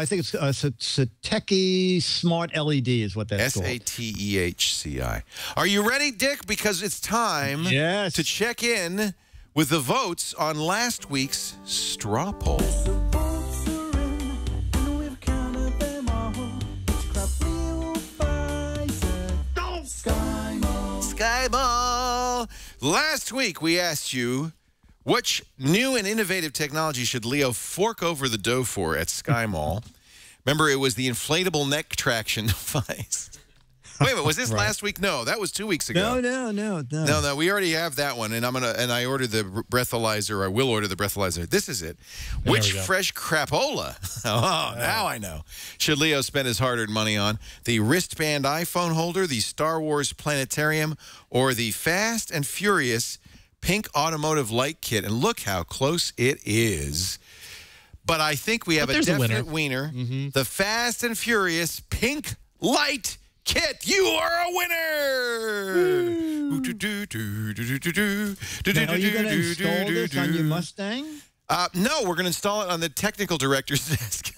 [SPEAKER 5] think it's Sateki Smart LED is what that's called.
[SPEAKER 3] SATEHCI. Are you ready, Dick? Because it's time to check in with the votes on last week's straw poll. Skyball. Last week we asked you, which new and innovative technology should Leo fork over the dough for at Sky Mall? Remember, it was the inflatable neck traction device. Wait a minute, was this last week? No, that was 2 weeks ago. No. We already have that one, and I ordered the breathalyzer. I will order the breathalyzer. This is it. Which fresh crapola? Now I know. Should Leo spend his hard-earned money on the wristband iPhone holder, the Star Wars planetarium, or the Fast and Furious pink automotive light kit? And look how close it is. But I think we have a definite winner. The Fast and Furious pink light kit. You are a winner.
[SPEAKER 5] Now, are you going to install this on your Mustang?
[SPEAKER 3] No, we're going to install it on the technical director's desk.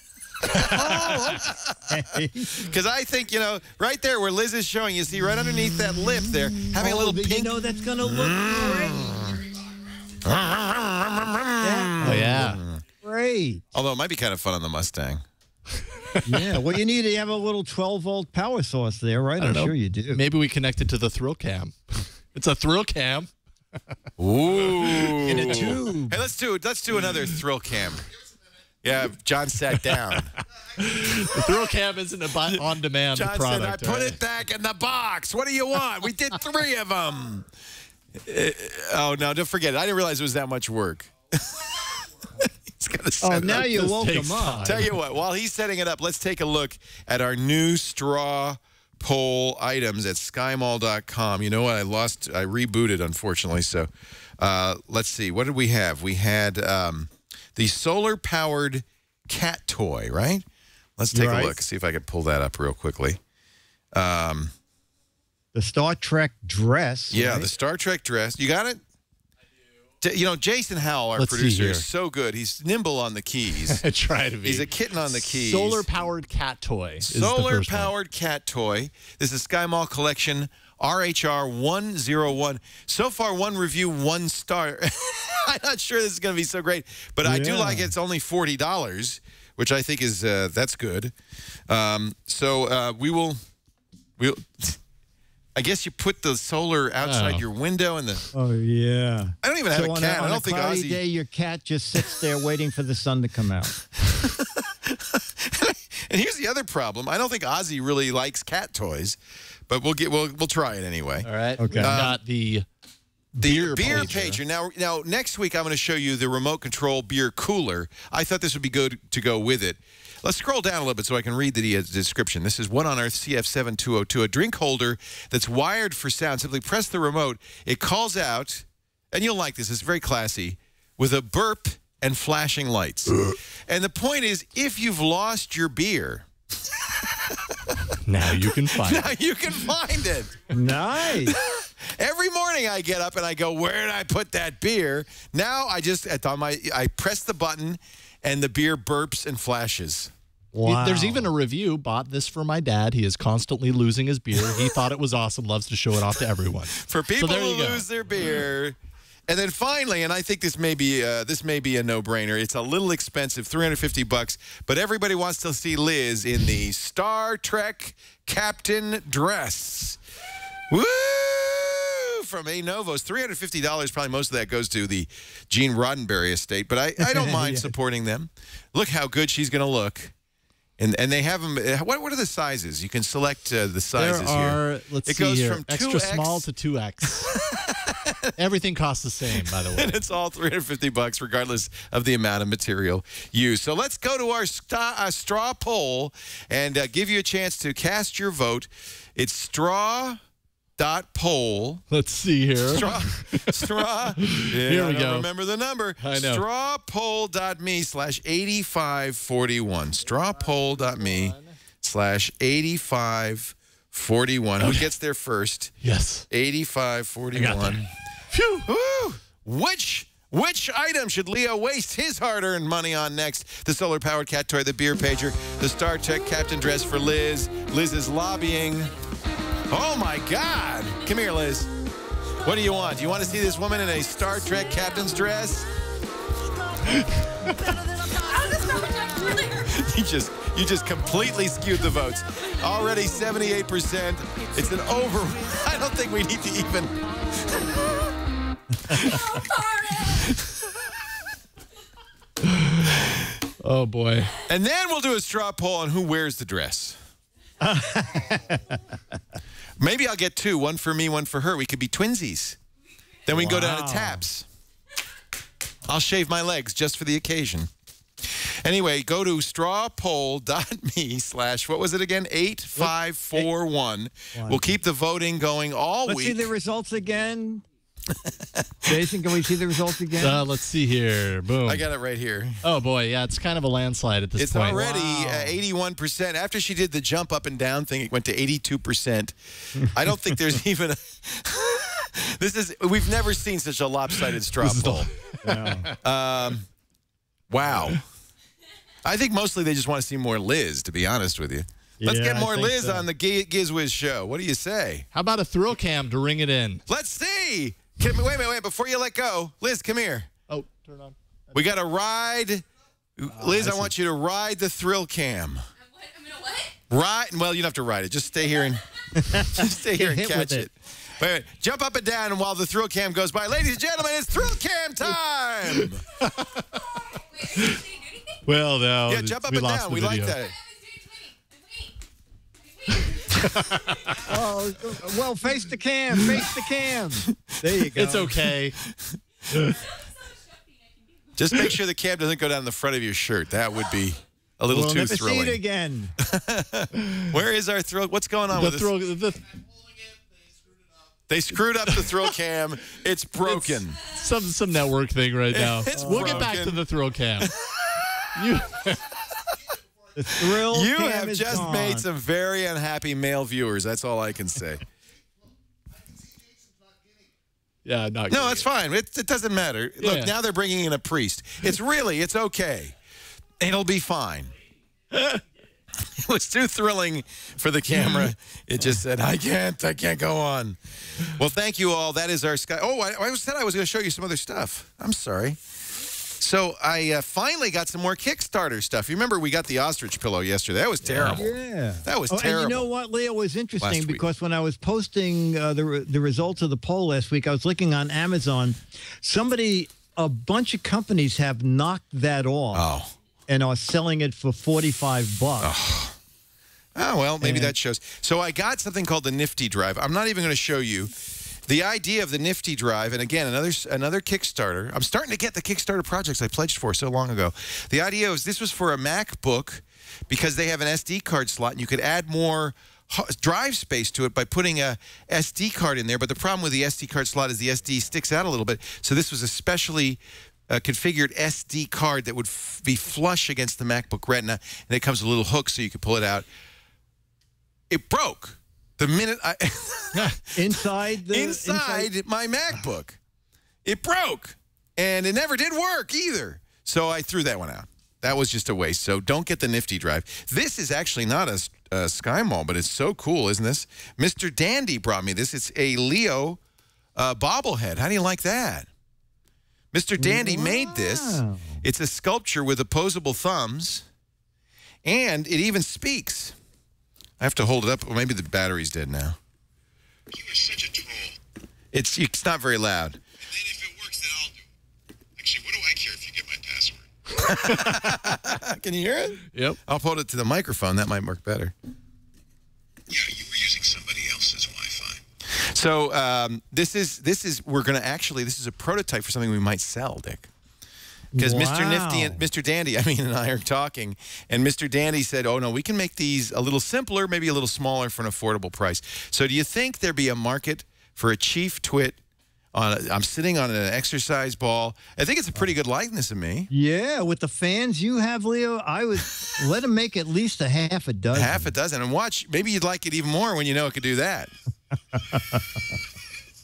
[SPEAKER 3] Because I think, right there where Liz is showing, you see right underneath that lip there, having a little pink.
[SPEAKER 5] That's going to look great.
[SPEAKER 6] Oh, yeah.
[SPEAKER 5] Great.
[SPEAKER 3] Although it might be kind of fun on the Mustang.
[SPEAKER 5] Yeah, well, you need to have a little 12-volt power source there, right? I'm sure you do.
[SPEAKER 6] Maybe we connect it to the thrill cam. It's a thrill cam.
[SPEAKER 3] Ooh.
[SPEAKER 5] In a tube.
[SPEAKER 3] Hey, let's do another thrill cam. Yeah, John sat down.
[SPEAKER 6] The thrill cam isn't an on-demand
[SPEAKER 3] John
[SPEAKER 6] product.
[SPEAKER 3] said, I put it back in the box. What do you want? We did 3 of them. Oh, no, don't forget it. I didn't realize it was that much work.
[SPEAKER 5] Now you woke him up.
[SPEAKER 3] Tell you what, while he's setting it up, let's take a look at our new straw poll items at skymall.com. You know what? I rebooted, unfortunately. So let's see. What did we have? We had the solar-powered cat toy, right? Let's take a look. See if I can pull that up real quickly.
[SPEAKER 5] The Star Trek dress.
[SPEAKER 3] Yeah,
[SPEAKER 5] right?
[SPEAKER 3] the Star Trek dress. You got it? Jason Howell, our producer, is so good. He's nimble on the keys.
[SPEAKER 6] Try to be.
[SPEAKER 3] He's a kitten on the keys.
[SPEAKER 6] Solar-powered cat toy.
[SPEAKER 3] Solar-powered cat toy. This is Sky Mall Collection RHR 101. So far, 1 review, 1 star. I'm not sure this is going to be so great, but I do like it. It's only $40, which I think is that's good. We'll. I guess you put the solar outside your window and the.
[SPEAKER 5] Oh yeah.
[SPEAKER 3] I don't even have a cat. I don't think
[SPEAKER 5] Ozzy.
[SPEAKER 3] Ozzy.
[SPEAKER 5] Day, your cat just sits there waiting for the sun to come out.
[SPEAKER 3] And here's the other problem. I don't think Ozzy really likes cat toys, but we'll try it anyway.
[SPEAKER 6] All right.
[SPEAKER 5] Okay.
[SPEAKER 6] Got the beer
[SPEAKER 3] pager. Now next week I'm going to show you the remote control beer cooler. I thought this would be good to go with it. Let's scroll down a little bit so I can read the description. This is One on Earth CF7202, a drink holder that's wired for sound. Simply press the remote. It calls out, and you'll like this, it's very classy, with a burp and flashing lights. And the point is, if you've lost your beer,
[SPEAKER 6] now you can find it.
[SPEAKER 3] Now you can find it.
[SPEAKER 5] Nice.
[SPEAKER 3] Every morning I get up and I go, where did I put that beer? Now I press the button and the beer burps and flashes.
[SPEAKER 5] Wow.
[SPEAKER 6] There's even a review. Bought this for my dad. He is constantly losing his beer. He thought it was awesome. Loves to show it off to everyone.
[SPEAKER 3] For people who lose their beer. And then finally, and I think this may be a no-brainer. It's a little expensive, $350, but everybody wants to see Liz in the Star Trek Captain dress. Woo! from A Novos. $350. Probably most of that goes to the Gene Roddenberry estate, but I don't mind supporting them. Look how good she's going to look. And they have them. What are the sizes? You can select the sizes here.
[SPEAKER 6] Let's see here. From extra small to 2X. Everything costs the same, by the way.
[SPEAKER 3] And it's all $350 regardless of the amount of material used. So let's go to our straw poll and give you a chance to cast your vote. It's straw.poll.
[SPEAKER 6] Let's see here.
[SPEAKER 3] Straw. Yeah,
[SPEAKER 6] here we go.
[SPEAKER 3] Remember the number.
[SPEAKER 6] I know.
[SPEAKER 3] Strawpoll.me/8541. Strawpoll.me/8541. Who gets there first?
[SPEAKER 6] Yes.
[SPEAKER 3] 8541.
[SPEAKER 6] Phew.
[SPEAKER 3] Woo! Which item should Leo waste his hard-earned money on next? The solar-powered cat toy, the beer pager, the Star Trek captain dress for Liz. Liz is lobbying. Oh, my God. Come here, Liz. What do you want? Do you want to see this woman in a Star Trek captain's dress? You just completely skewed the votes. Already 78%. It's an over. I don't think we need to even.
[SPEAKER 6] Oh, boy.
[SPEAKER 3] And then we'll do a straw poll on who wears the dress. Maybe I'll get two. One for me, one for her. We could be twinsies. Then we can go down to taps. I'll shave my legs just for the occasion. Anyway, go to strawpoll.me/ what was it again? 8541. We'll keep the voting going all week.
[SPEAKER 5] Let's see the results again. Jason, can we see the results again?
[SPEAKER 6] Let's see here. Boom.
[SPEAKER 3] I got it right here.
[SPEAKER 6] Oh, boy. Yeah, it's kind of a landslide at this point.
[SPEAKER 3] It's already 81%. After she did the jump up and down thing, it went to 82%. I don't think there's even a... We've never seen such a lopsided straw poll. Wow. I think mostly they just want to see more Liz, to be honest with you. Let's get more Liz on the Giz Wiz show. What do you say?
[SPEAKER 6] How about a thrill cam to ring it in?
[SPEAKER 3] Let's see. Wait. Before you let go, Liz, come here.
[SPEAKER 6] Oh, turn on.
[SPEAKER 3] We got to ride. Liz, I want you to ride the thrill cam.
[SPEAKER 9] I'm going to what?
[SPEAKER 3] Ride. Well, you don't have to ride it. Just stay here and catch it. Wait. Jump up and down while the thrill cam goes by. Ladies and gentlemen, it's thrill cam time.
[SPEAKER 6] Well, no.
[SPEAKER 3] Yeah, jump up and down. We like that.
[SPEAKER 5] Oh, well, face the cam. Face the cam. There you go.
[SPEAKER 6] It's okay.
[SPEAKER 3] Just make sure the cam doesn't go down the front of your shirt. That would be a little too thrilling.
[SPEAKER 5] See it again.
[SPEAKER 3] Where is our thrill? What's going on with this? They screwed up the thrill cam. It's broken.
[SPEAKER 6] It's some network thing right now. We'll get back to the thrill cam.
[SPEAKER 5] The thrill
[SPEAKER 3] you
[SPEAKER 5] cam
[SPEAKER 3] have
[SPEAKER 5] is
[SPEAKER 3] just
[SPEAKER 5] gone.
[SPEAKER 3] made some very unhappy male viewers. That's all I can say.
[SPEAKER 6] Yeah,
[SPEAKER 3] no, it's fine. It doesn't matter.
[SPEAKER 6] Yeah.
[SPEAKER 3] Look, now they're bringing in a priest. It's okay. It'll be fine. It was too thrilling for the camera. It just said, I can't go on. Well, thank you all. That is our sky. Oh, I said I was going to show you some other stuff. I'm sorry. So I finally got some more Kickstarter stuff. You remember we got the ostrich pillow yesterday. That was terrible.
[SPEAKER 5] Yeah.
[SPEAKER 3] That was terrible.
[SPEAKER 5] And you know what, Leo, was interesting because when I was posting the results of the poll last week, I was looking on Amazon. A bunch of companies have knocked that off and are selling it for $45.
[SPEAKER 3] Oh, well, maybe that shows. So I got something called the Nifty Drive. I'm not even going to show you. The idea of the Nifty Drive, and again, another Kickstarter. I'm starting to get the Kickstarter projects I pledged for so long ago. The idea was this was for a MacBook because they have an SD card slot, and you could add more drive space to it by putting a SD card in there. But the problem with the SD card slot is the SD sticks out a little bit. So this was a specially configured SD card that would be flush against the MacBook Retina, and it comes with a little hook so you could pull it out. It broke. The minute
[SPEAKER 5] inside
[SPEAKER 3] my MacBook, it broke, and it never did work either. So I threw that one out. That was just a waste. So don't get the Nifty Drive. This is actually not a Sky Mall, but it's so cool, isn't this? Mr. Dandy brought me this. It's a Leo bobblehead. How do you like that? Mr. Dandy made this. It's a sculpture with opposable thumbs, and it even speaks. I have to hold it up. Well, maybe the battery's dead now.
[SPEAKER 10] You are such a troll.
[SPEAKER 3] It's not very loud.
[SPEAKER 9] And then if it works, then I'll do it. Actually, what do I care if you get my password?
[SPEAKER 3] Can you hear it?
[SPEAKER 6] Yep.
[SPEAKER 3] I'll put it to the microphone. That might work better.
[SPEAKER 9] Yeah, you were using somebody else's Wi-Fi.
[SPEAKER 3] So this is this is a prototype for something we might sell, Dick. Because Mr. Nifty and Mr. Dandy, and I are talking, and Mr. Dandy said, "Oh no, we can make these a little simpler, maybe a little smaller for an affordable price." So, do you think there'd be a market for a Chief Twit? I'm sitting on an exercise ball. I think it's a pretty good likeness of me.
[SPEAKER 5] Yeah, with the fans you have, Leo, I would let him make at least a half a dozen.
[SPEAKER 3] Half a dozen, and watch. Maybe you'd like it even more when you know it could do that.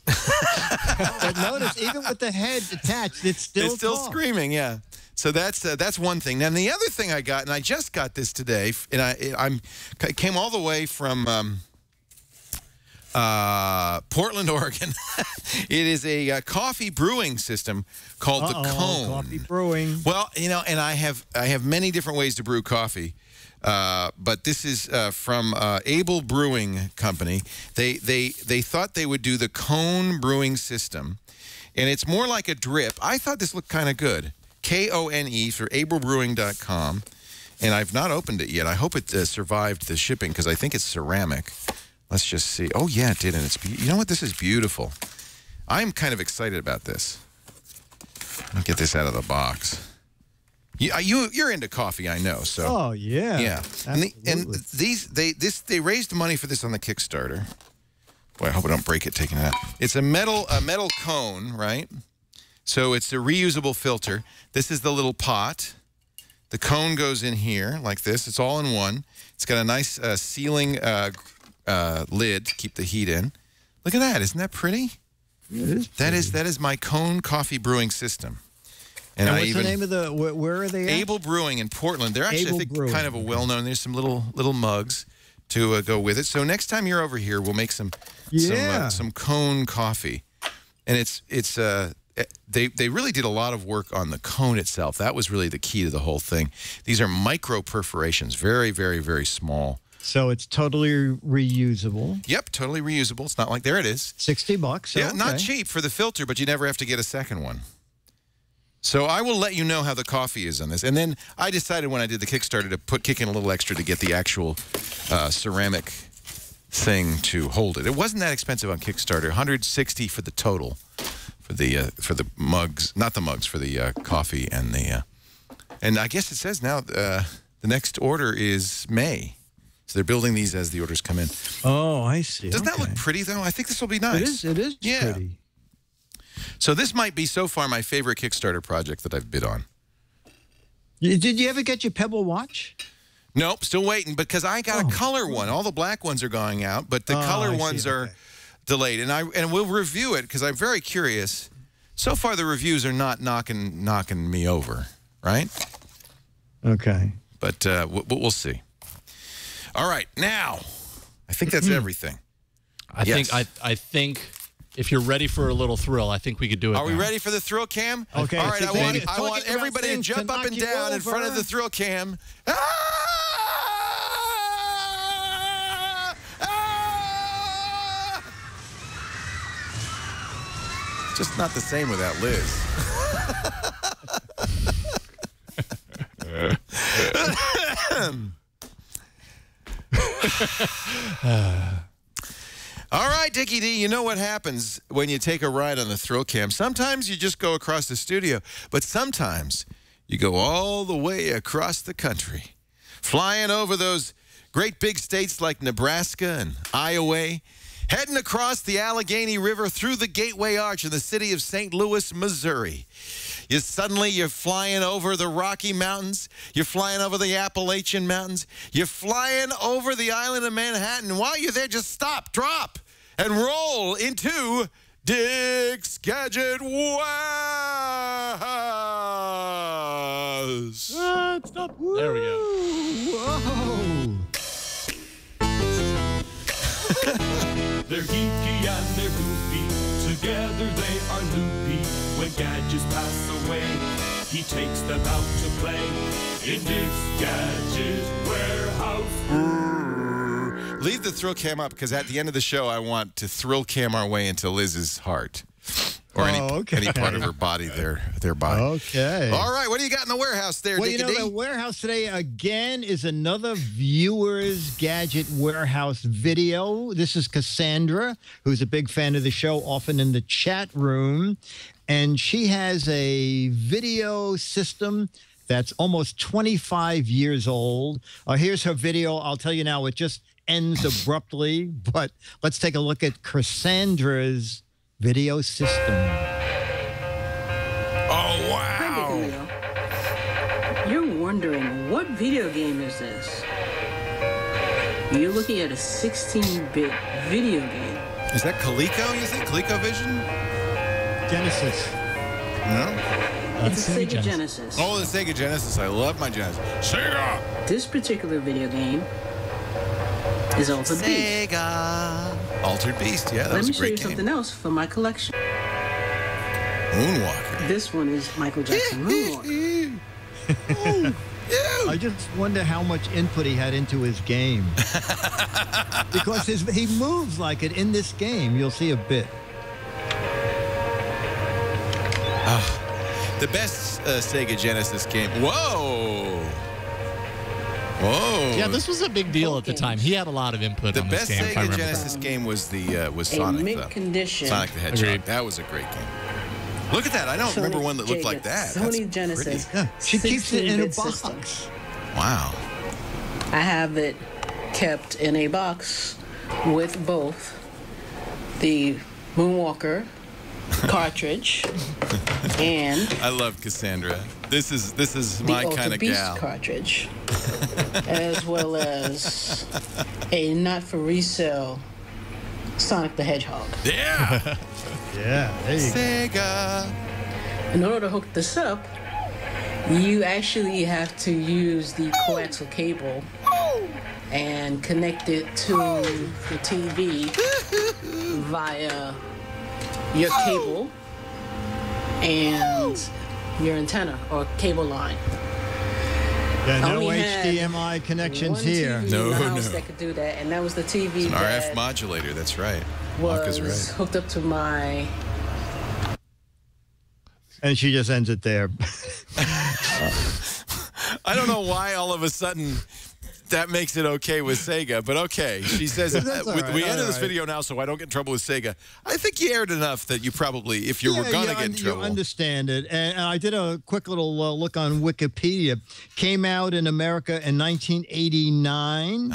[SPEAKER 5] But notice, even with the head attached, it's still
[SPEAKER 3] screaming. Yeah. So that's one thing. Then the other thing I got, and I just got this today, and I came all the way from Portland, Oregon. It is a coffee brewing system called the Cone.
[SPEAKER 5] Coffee brewing.
[SPEAKER 3] Well, and I have many different ways to brew coffee. But this is from Able Brewing Company. They thought they would do the Cone brewing system, and it's more like a drip. I thought this looked kind of good. KONE for ablebrewing.com, and I've not opened it yet. I hope it survived the shipping because I think it's ceramic. Let's just see. Oh yeah, it did, and it's you know what? This is beautiful. I'm kind of excited about this. Let me get this out of the box. You're into coffee, I know. So.
[SPEAKER 5] Oh yeah.
[SPEAKER 3] Yeah. And they raised money for this on the Kickstarter. Boy, I hope I don't break it taking it out. It's a metal cone, right? So it's a reusable filter. This is the little pot. The cone goes in here like this. It's all in one. It's got a nice sealing lid to keep the heat in. Look at that. Isn't that pretty?
[SPEAKER 5] It is pretty.
[SPEAKER 3] That is my Cone coffee brewing system.
[SPEAKER 5] And what's the name of the? Where are they at?
[SPEAKER 3] Able Brewing in Portland. They're actually, I think, kind of a well-known. There's some little mugs to go with it. So next time you're over here, we'll make some Cone coffee, and they really did a lot of work on the cone itself. That was really the key to the whole thing. These are micro perforations, very, very, very small.
[SPEAKER 5] So it's totally reusable.
[SPEAKER 3] Yep, totally reusable. It's not like there it is.
[SPEAKER 5] $60.
[SPEAKER 3] Yeah, not cheap for the filter, but you never have to get a second one. So I will let you know how the coffee is on this. And then I decided when I did the Kickstarter to kick in a little extra to get the actual ceramic thing to hold it. It wasn't that expensive on Kickstarter. $160 for the total for the mugs, not the mugs, for the coffee and the and I guess it says now the next order is May. So they're building these as the orders come in.
[SPEAKER 5] Oh, I see.
[SPEAKER 3] Doesn't that look pretty though? I think this will be nice.
[SPEAKER 5] It is pretty.
[SPEAKER 3] So this might be so far my favorite Kickstarter project that I've bid on.
[SPEAKER 5] Did you ever get your Pebble watch?
[SPEAKER 3] Nope, still waiting because I got a color one. All the black ones are going out, but the color ones are delayed. And we'll review it because I'm very curious. So far, the reviews are not knocking me over, right?
[SPEAKER 5] Okay.
[SPEAKER 3] But we'll see. All right, now I think that's everything.
[SPEAKER 6] I think. If you're ready for a little thrill, I think we could do it.
[SPEAKER 3] Are we ready for the thrill cam?
[SPEAKER 5] Okay.
[SPEAKER 3] All right, I want everybody to jump up and down in front of the thrill cam. Ah! Ah! Just not the same without Liz. All right, Dickie D, you know what happens when you take a ride on the thrill cam. Sometimes you just go across the studio, but sometimes you go all the way across the country, flying over those great big states like Nebraska and Iowa, heading across the Allegheny River through the Gateway Arch in the city of St. Louis, Missouri. You're flying over the Rocky Mountains. You're flying over the Appalachian Mountains. You're flying over the island of Manhattan. And while you're there, just stop, drop, and roll into Dick's Gadget Warehouse.
[SPEAKER 6] Stop. There we go.
[SPEAKER 5] Whoa.
[SPEAKER 10] They're geeky and they're goofy. Together they are loopy. When gadgets pass away, he takes them out to play in Dick's Gadget Warehouse.
[SPEAKER 3] Leave the thrill cam up because at the end of the show, I want to thrill cam our way into Liz's heart. Or any part of her body, their body.
[SPEAKER 5] Okay.
[SPEAKER 3] All right, what do you got in the warehouse there,
[SPEAKER 5] Well,
[SPEAKER 3] Dickie D?
[SPEAKER 5] the warehouse today, again, is another Viewers Gadget Warehouse video. This is Cassandra, who's a big fan of the show, often in the chat room. And she has a video system that's almost 25 years old. Here's her video. I'll tell you now, it just ends abruptly. But let's take a look at Cassandra's video system.
[SPEAKER 3] Oh, wow.
[SPEAKER 11] Hi, you're wondering, what video game is this? You're looking at a 16-bit video game.
[SPEAKER 3] Is that Coleco, you think? ColecoVision?
[SPEAKER 5] Genesis.
[SPEAKER 3] No?
[SPEAKER 11] It's a Sega Genesis.
[SPEAKER 3] Oh, the Sega Genesis. I love my Genesis. Sega!
[SPEAKER 11] This particular video game is Altered Beast.
[SPEAKER 3] Sega. Altered Beast, yeah, that
[SPEAKER 11] Let
[SPEAKER 3] was
[SPEAKER 11] me
[SPEAKER 3] a
[SPEAKER 11] show
[SPEAKER 3] great
[SPEAKER 11] you
[SPEAKER 3] game.
[SPEAKER 11] something else from my collection.
[SPEAKER 3] Moonwalker.
[SPEAKER 11] This one is Michael Jackson Moonwalker.
[SPEAKER 5] I just wonder how much input he had into his game. Because he moves like it in this game. You'll see a bit.
[SPEAKER 3] The best Sega Genesis game. Whoa! Whoa!
[SPEAKER 6] Yeah, this was a big deal at the time. He had a lot of input on this game.
[SPEAKER 3] The
[SPEAKER 6] if I
[SPEAKER 3] best Sega
[SPEAKER 6] remember.
[SPEAKER 3] Genesis game was Sonic.
[SPEAKER 11] A mint
[SPEAKER 3] though.
[SPEAKER 11] condition.
[SPEAKER 3] Sonic the Hedgehog.
[SPEAKER 6] Agreed.
[SPEAKER 3] That was a great game. Look at that! I don't remember one that looked like that.
[SPEAKER 11] Sony
[SPEAKER 3] That's
[SPEAKER 11] Genesis.
[SPEAKER 3] pretty.
[SPEAKER 5] She keeps it in a
[SPEAKER 11] 16-bit
[SPEAKER 5] box.
[SPEAKER 11] system.
[SPEAKER 3] Wow.
[SPEAKER 11] I have it kept in a box with both the Moonwalker cartridge and
[SPEAKER 3] I love Cassandra. This is my
[SPEAKER 11] the
[SPEAKER 3] kind
[SPEAKER 11] Altered
[SPEAKER 3] of
[SPEAKER 11] Beast
[SPEAKER 3] gal.
[SPEAKER 11] cartridge, as well as a not for resale Sonic the Hedgehog.
[SPEAKER 3] Yeah.
[SPEAKER 5] Yeah, there you go.
[SPEAKER 3] Sega.
[SPEAKER 11] In order to hook this up, you actually have to use the coaxial cable and connect it to the TV via your cable and your antenna or cable line.
[SPEAKER 5] Yeah, no
[SPEAKER 11] only had
[SPEAKER 5] HDMI connections
[SPEAKER 11] one
[SPEAKER 5] here.
[SPEAKER 11] TV in the house that could do that, and that was the TV
[SPEAKER 3] It's an
[SPEAKER 11] that
[SPEAKER 3] RF modulator. That's right.
[SPEAKER 11] was
[SPEAKER 3] Wonka's right.
[SPEAKER 11] hooked up to my.
[SPEAKER 5] And she just ends it there.
[SPEAKER 3] I don't know why all of a sudden that makes it okay with Sega, but okay. She says,
[SPEAKER 5] That's all right,
[SPEAKER 3] we
[SPEAKER 5] all
[SPEAKER 3] ended this
[SPEAKER 5] right.
[SPEAKER 3] video now so I don't get in trouble with Sega. I think you aired enough that you probably, if you were going to get in trouble.
[SPEAKER 5] You understand it. And I did a quick little look on Wikipedia. Came out in America in 1989.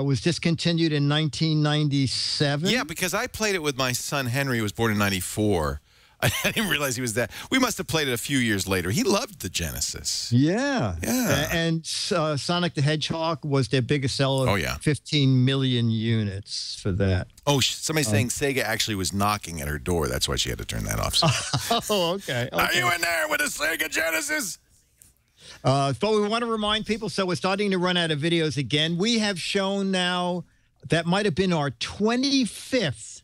[SPEAKER 5] Was discontinued in 1997.
[SPEAKER 3] Yeah, because I played it with my son Henry, who was born in 94. I didn't realize he was that. We must have played it a few years later. He loved the Genesis.
[SPEAKER 5] Yeah.
[SPEAKER 3] Yeah.
[SPEAKER 5] And Sonic the Hedgehog was their biggest seller.
[SPEAKER 3] Oh, yeah.
[SPEAKER 5] 15 million units for that.
[SPEAKER 3] Oh, somebody's saying Sega actually was knocking at her door. That's why she had to turn that off.
[SPEAKER 5] Oh, okay.
[SPEAKER 3] Are you in there with a Sega Genesis?
[SPEAKER 5] But we want to remind people, so we're starting to run out of videos again. We have shown now, that might have been our 25th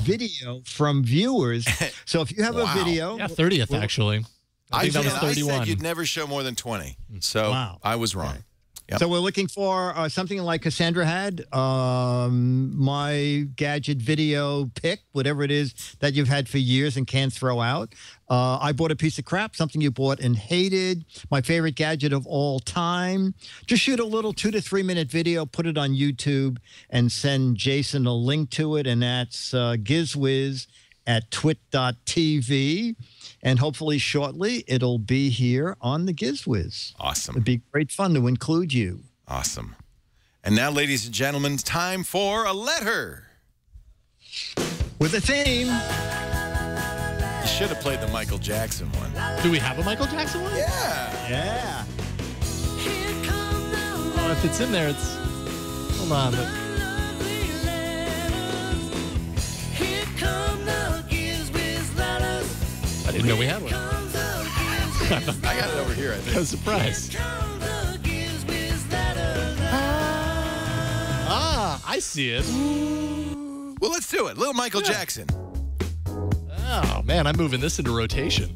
[SPEAKER 5] video from viewers. So if you have a video.
[SPEAKER 6] Yeah, 30th, actually. I think that was 31.
[SPEAKER 3] I said you'd never show more than 20. So I was wrong.
[SPEAKER 5] Okay.
[SPEAKER 3] Yep.
[SPEAKER 5] So we're looking for something like Cassandra had, my gadget video pick, whatever it is that you've had for years and can't throw out. I bought a piece of crap, something you bought and hated, my favorite gadget of all time. Just shoot a little 2 to 3 minute video, put it on YouTube, and send Jason a link to it, and that's GizWiz at twit.tv. And hopefully shortly, it'll be here on the GizWiz.
[SPEAKER 3] Awesome.
[SPEAKER 5] It'd be great fun to include you.
[SPEAKER 3] Awesome. And now, ladies and gentlemen, it's time for a letter.
[SPEAKER 5] With a theme.
[SPEAKER 3] You should have played the Michael Jackson one.
[SPEAKER 6] Do we have a Michael Jackson one?
[SPEAKER 3] Yeah.
[SPEAKER 5] Yeah.
[SPEAKER 6] Oh, if it's in there, it's... Hold on. I didn't know we had one.
[SPEAKER 3] I got it over here, I think.
[SPEAKER 6] I was surprised. I see it.
[SPEAKER 3] Well, let's do it. Little Michael Jackson.
[SPEAKER 6] Oh, man, I'm moving this into rotation.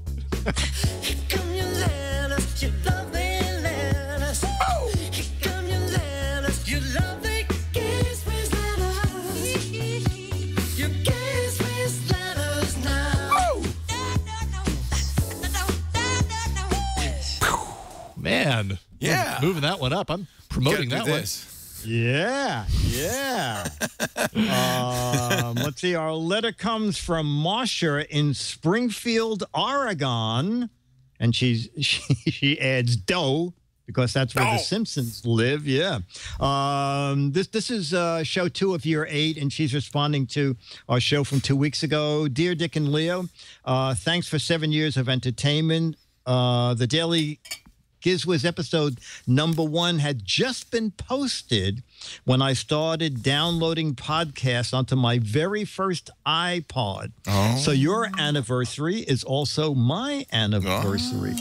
[SPEAKER 6] man.
[SPEAKER 3] Yeah.
[SPEAKER 6] Moving that one up. I'm promoting that one.
[SPEAKER 5] Yeah, yeah. Let's see. Our letter comes from Marsha in Springfield, Oregon, and she adds dough because that's where the Simpsons live. Yeah. This is show 2 of year 8, and she's responding to our show from 2 weeks ago. Dear Dick and Leo, thanks for 7 years of entertainment. The Daily Giz Wiz episode #1 had just been posted when I started downloading podcasts onto my very first iPod. So your anniversary is also my anniversary.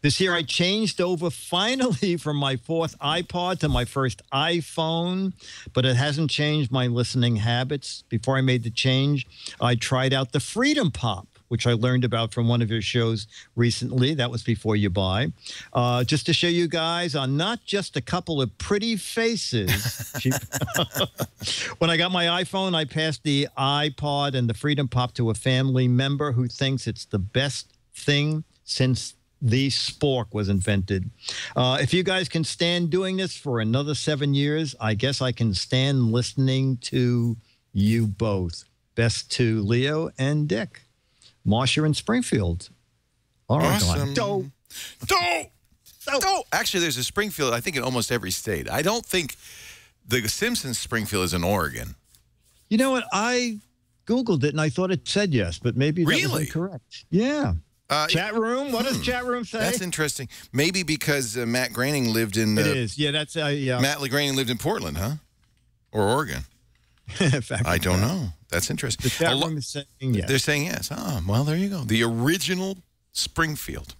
[SPEAKER 5] This year I changed over finally from my 4th iPod to my first iPhone, but it hasn't changed my listening habits. Before I made the change, I tried out the Freedom Pop, which I learned about from one of your shows recently. That was before you buy. Just to show you guys are not just a couple of pretty faces. When I got my iPhone, I passed the iPod and the Freedom Pop to a family member who thinks it's the best thing since the spork was invented. If you guys can stand doing this for another 7 years, I guess I can stand listening to you both. Best to Leo and Dick. Marsha in Springfield.
[SPEAKER 3] Awesome. Dope. Actually, there's a Springfield, I think, in almost every state. I don't think the Simpsons Springfield is in Oregon.
[SPEAKER 5] You know what? I Googled it, and I thought it said yes, but maybe that was incorrect. Yeah. Chat room? What does chat room say?
[SPEAKER 3] That's interesting. Maybe because Matt Groening lived in...
[SPEAKER 5] it is. Yeah, that's... yeah.
[SPEAKER 3] Matt Groening lived in Portland, huh? Or Oregon?
[SPEAKER 5] In fact,
[SPEAKER 3] I don't know. That's interesting.
[SPEAKER 5] The chat room is saying yes.
[SPEAKER 3] They're saying yes. Oh, well, there you go. The original Springfield.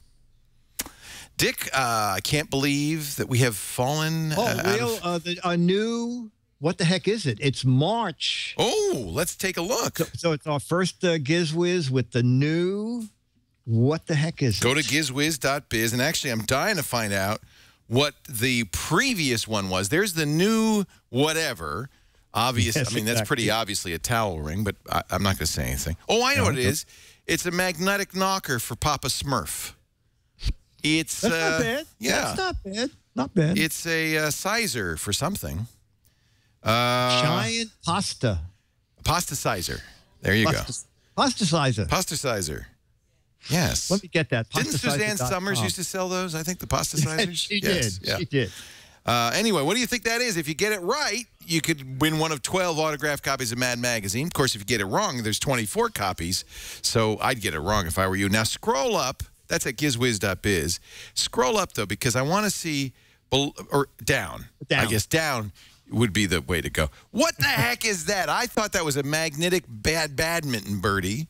[SPEAKER 3] Dick, I can't believe that we have fallen
[SPEAKER 5] Leo, a new... What the heck is it? It's March.
[SPEAKER 3] Oh, let's take a look.
[SPEAKER 5] So it's our first Giz Wiz with the new... What the heck is it?
[SPEAKER 3] Go to GizWiz.Biz, and actually I'm dying to find out what the previous one was. There's the new whatever. Obvious.
[SPEAKER 5] Yes,
[SPEAKER 3] I mean, that's pretty obviously a towel ring, but I'm not going to say anything. Oh, I know what it is. It's a magnetic knocker for Papa Smurf. It's
[SPEAKER 5] that's not bad.
[SPEAKER 3] Yeah,
[SPEAKER 5] that's not bad. Not bad.
[SPEAKER 3] It's a sizer for something.
[SPEAKER 5] Giant pasta.
[SPEAKER 3] Pasta sizer. There you go.
[SPEAKER 5] Pasta sizer.
[SPEAKER 3] Pasta sizer. Yes.
[SPEAKER 5] Let me get that.
[SPEAKER 3] Didn't Suzanne Summers used to sell those? I think the pasta sizers.
[SPEAKER 5] She did. Yeah. She did.
[SPEAKER 3] Anyway, what do you think that is? If you get it right, you could win one of 12 autographed copies of Mad Magazine. Of course, if you get it wrong, there's 24 copies. So I'd get it wrong if I were you. Now, scroll up. That's at GizWiz.Biz. Scroll up, though, because I want to see, or down. I guess down would be the way to go. What the heck is that? I thought that was a magnetic badminton birdie,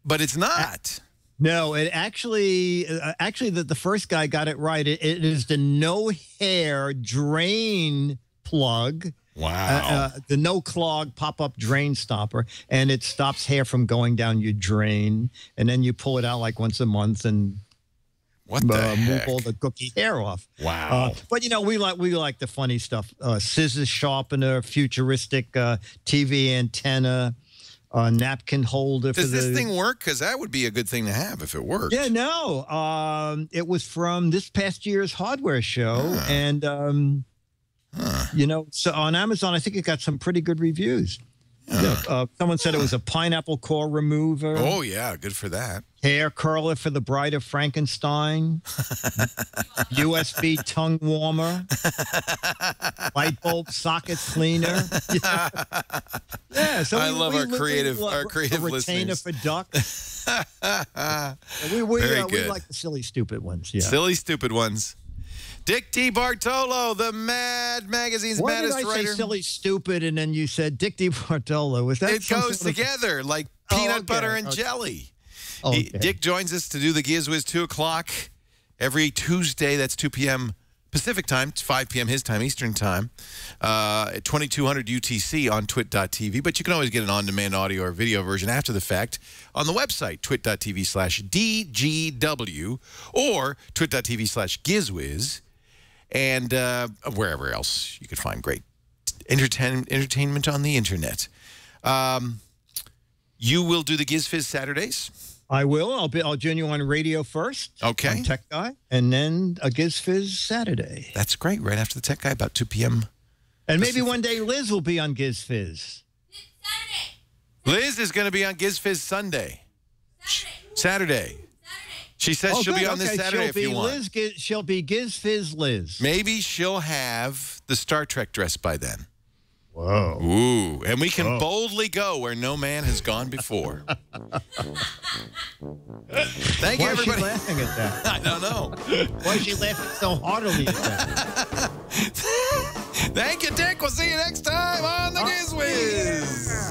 [SPEAKER 3] but it's not.
[SPEAKER 5] No, it actually, the first guy got it right. It is the no-hair drain plug.
[SPEAKER 3] Wow.
[SPEAKER 5] The no-clog pop-up drain stopper, and it stops hair from going down your drain, and then you pull it out like once a month and move all the cookie hair off.
[SPEAKER 3] Wow.
[SPEAKER 5] But, you know, we like the funny stuff. Scissor sharpener, futuristic TV antenna, napkin holder.
[SPEAKER 3] Does this thing work? Because that would be a good thing to have if it worked.
[SPEAKER 5] Yeah, no. It was from this past year's hardware show, and you know, so on Amazon, I think it got some pretty good reviews. Someone said it was a pineapple core remover.
[SPEAKER 3] Oh, yeah, good for that.
[SPEAKER 5] Hair curler for the Bride of Frankenstein. USB tongue warmer. Light bulb socket cleaner. Yeah, so
[SPEAKER 3] I love our creative
[SPEAKER 5] retainer
[SPEAKER 3] listeners.
[SPEAKER 5] for ducks. we like the silly, stupid ones. Yeah.
[SPEAKER 3] Silly, stupid ones. Dick DeBartolo, the Mad Magazine's maddest writer.
[SPEAKER 5] Why did I say silly, stupid, and then you said Dick DeBartolo? Was that
[SPEAKER 3] it goes together like peanut butter and jelly. Dick joins us to do the Giz Wiz 2 o'clock every Tuesday. That's 2 p.m. Pacific time. It's 5 p.m. his time, Eastern time, at 2200 UTC on twit.tv. But you can always get an on-demand audio or video version after the fact on the website, twit.tv/DGW or twit.tv/GizWiz. And wherever else you could find great entertainment on the internet. You will do the GizFizz Saturdays?
[SPEAKER 5] I will. I'll join you on radio first.
[SPEAKER 3] Okay.
[SPEAKER 5] On Tech Guy, and then a GizFizz Saturday.
[SPEAKER 3] That's great. Right after the Tech Guy, about 2 p.m.
[SPEAKER 5] And maybe one day Liz will be on GizFizz.
[SPEAKER 3] Liz is going to be on GizFizz Sunday. Saturday. She says she'll be on this Saturday if you want.
[SPEAKER 5] She'll be GizFizz Liz.
[SPEAKER 3] Maybe she'll have the Star Trek dress by then.
[SPEAKER 5] Whoa.
[SPEAKER 3] Ooh. And we can boldly go where no man has gone before. Thank you, everybody.
[SPEAKER 5] Why is she laughing at that?
[SPEAKER 3] I don't know.
[SPEAKER 5] Why is she laughing so heartily at that?
[SPEAKER 3] Thank you, Dick. We'll see you next time on the GizWiz.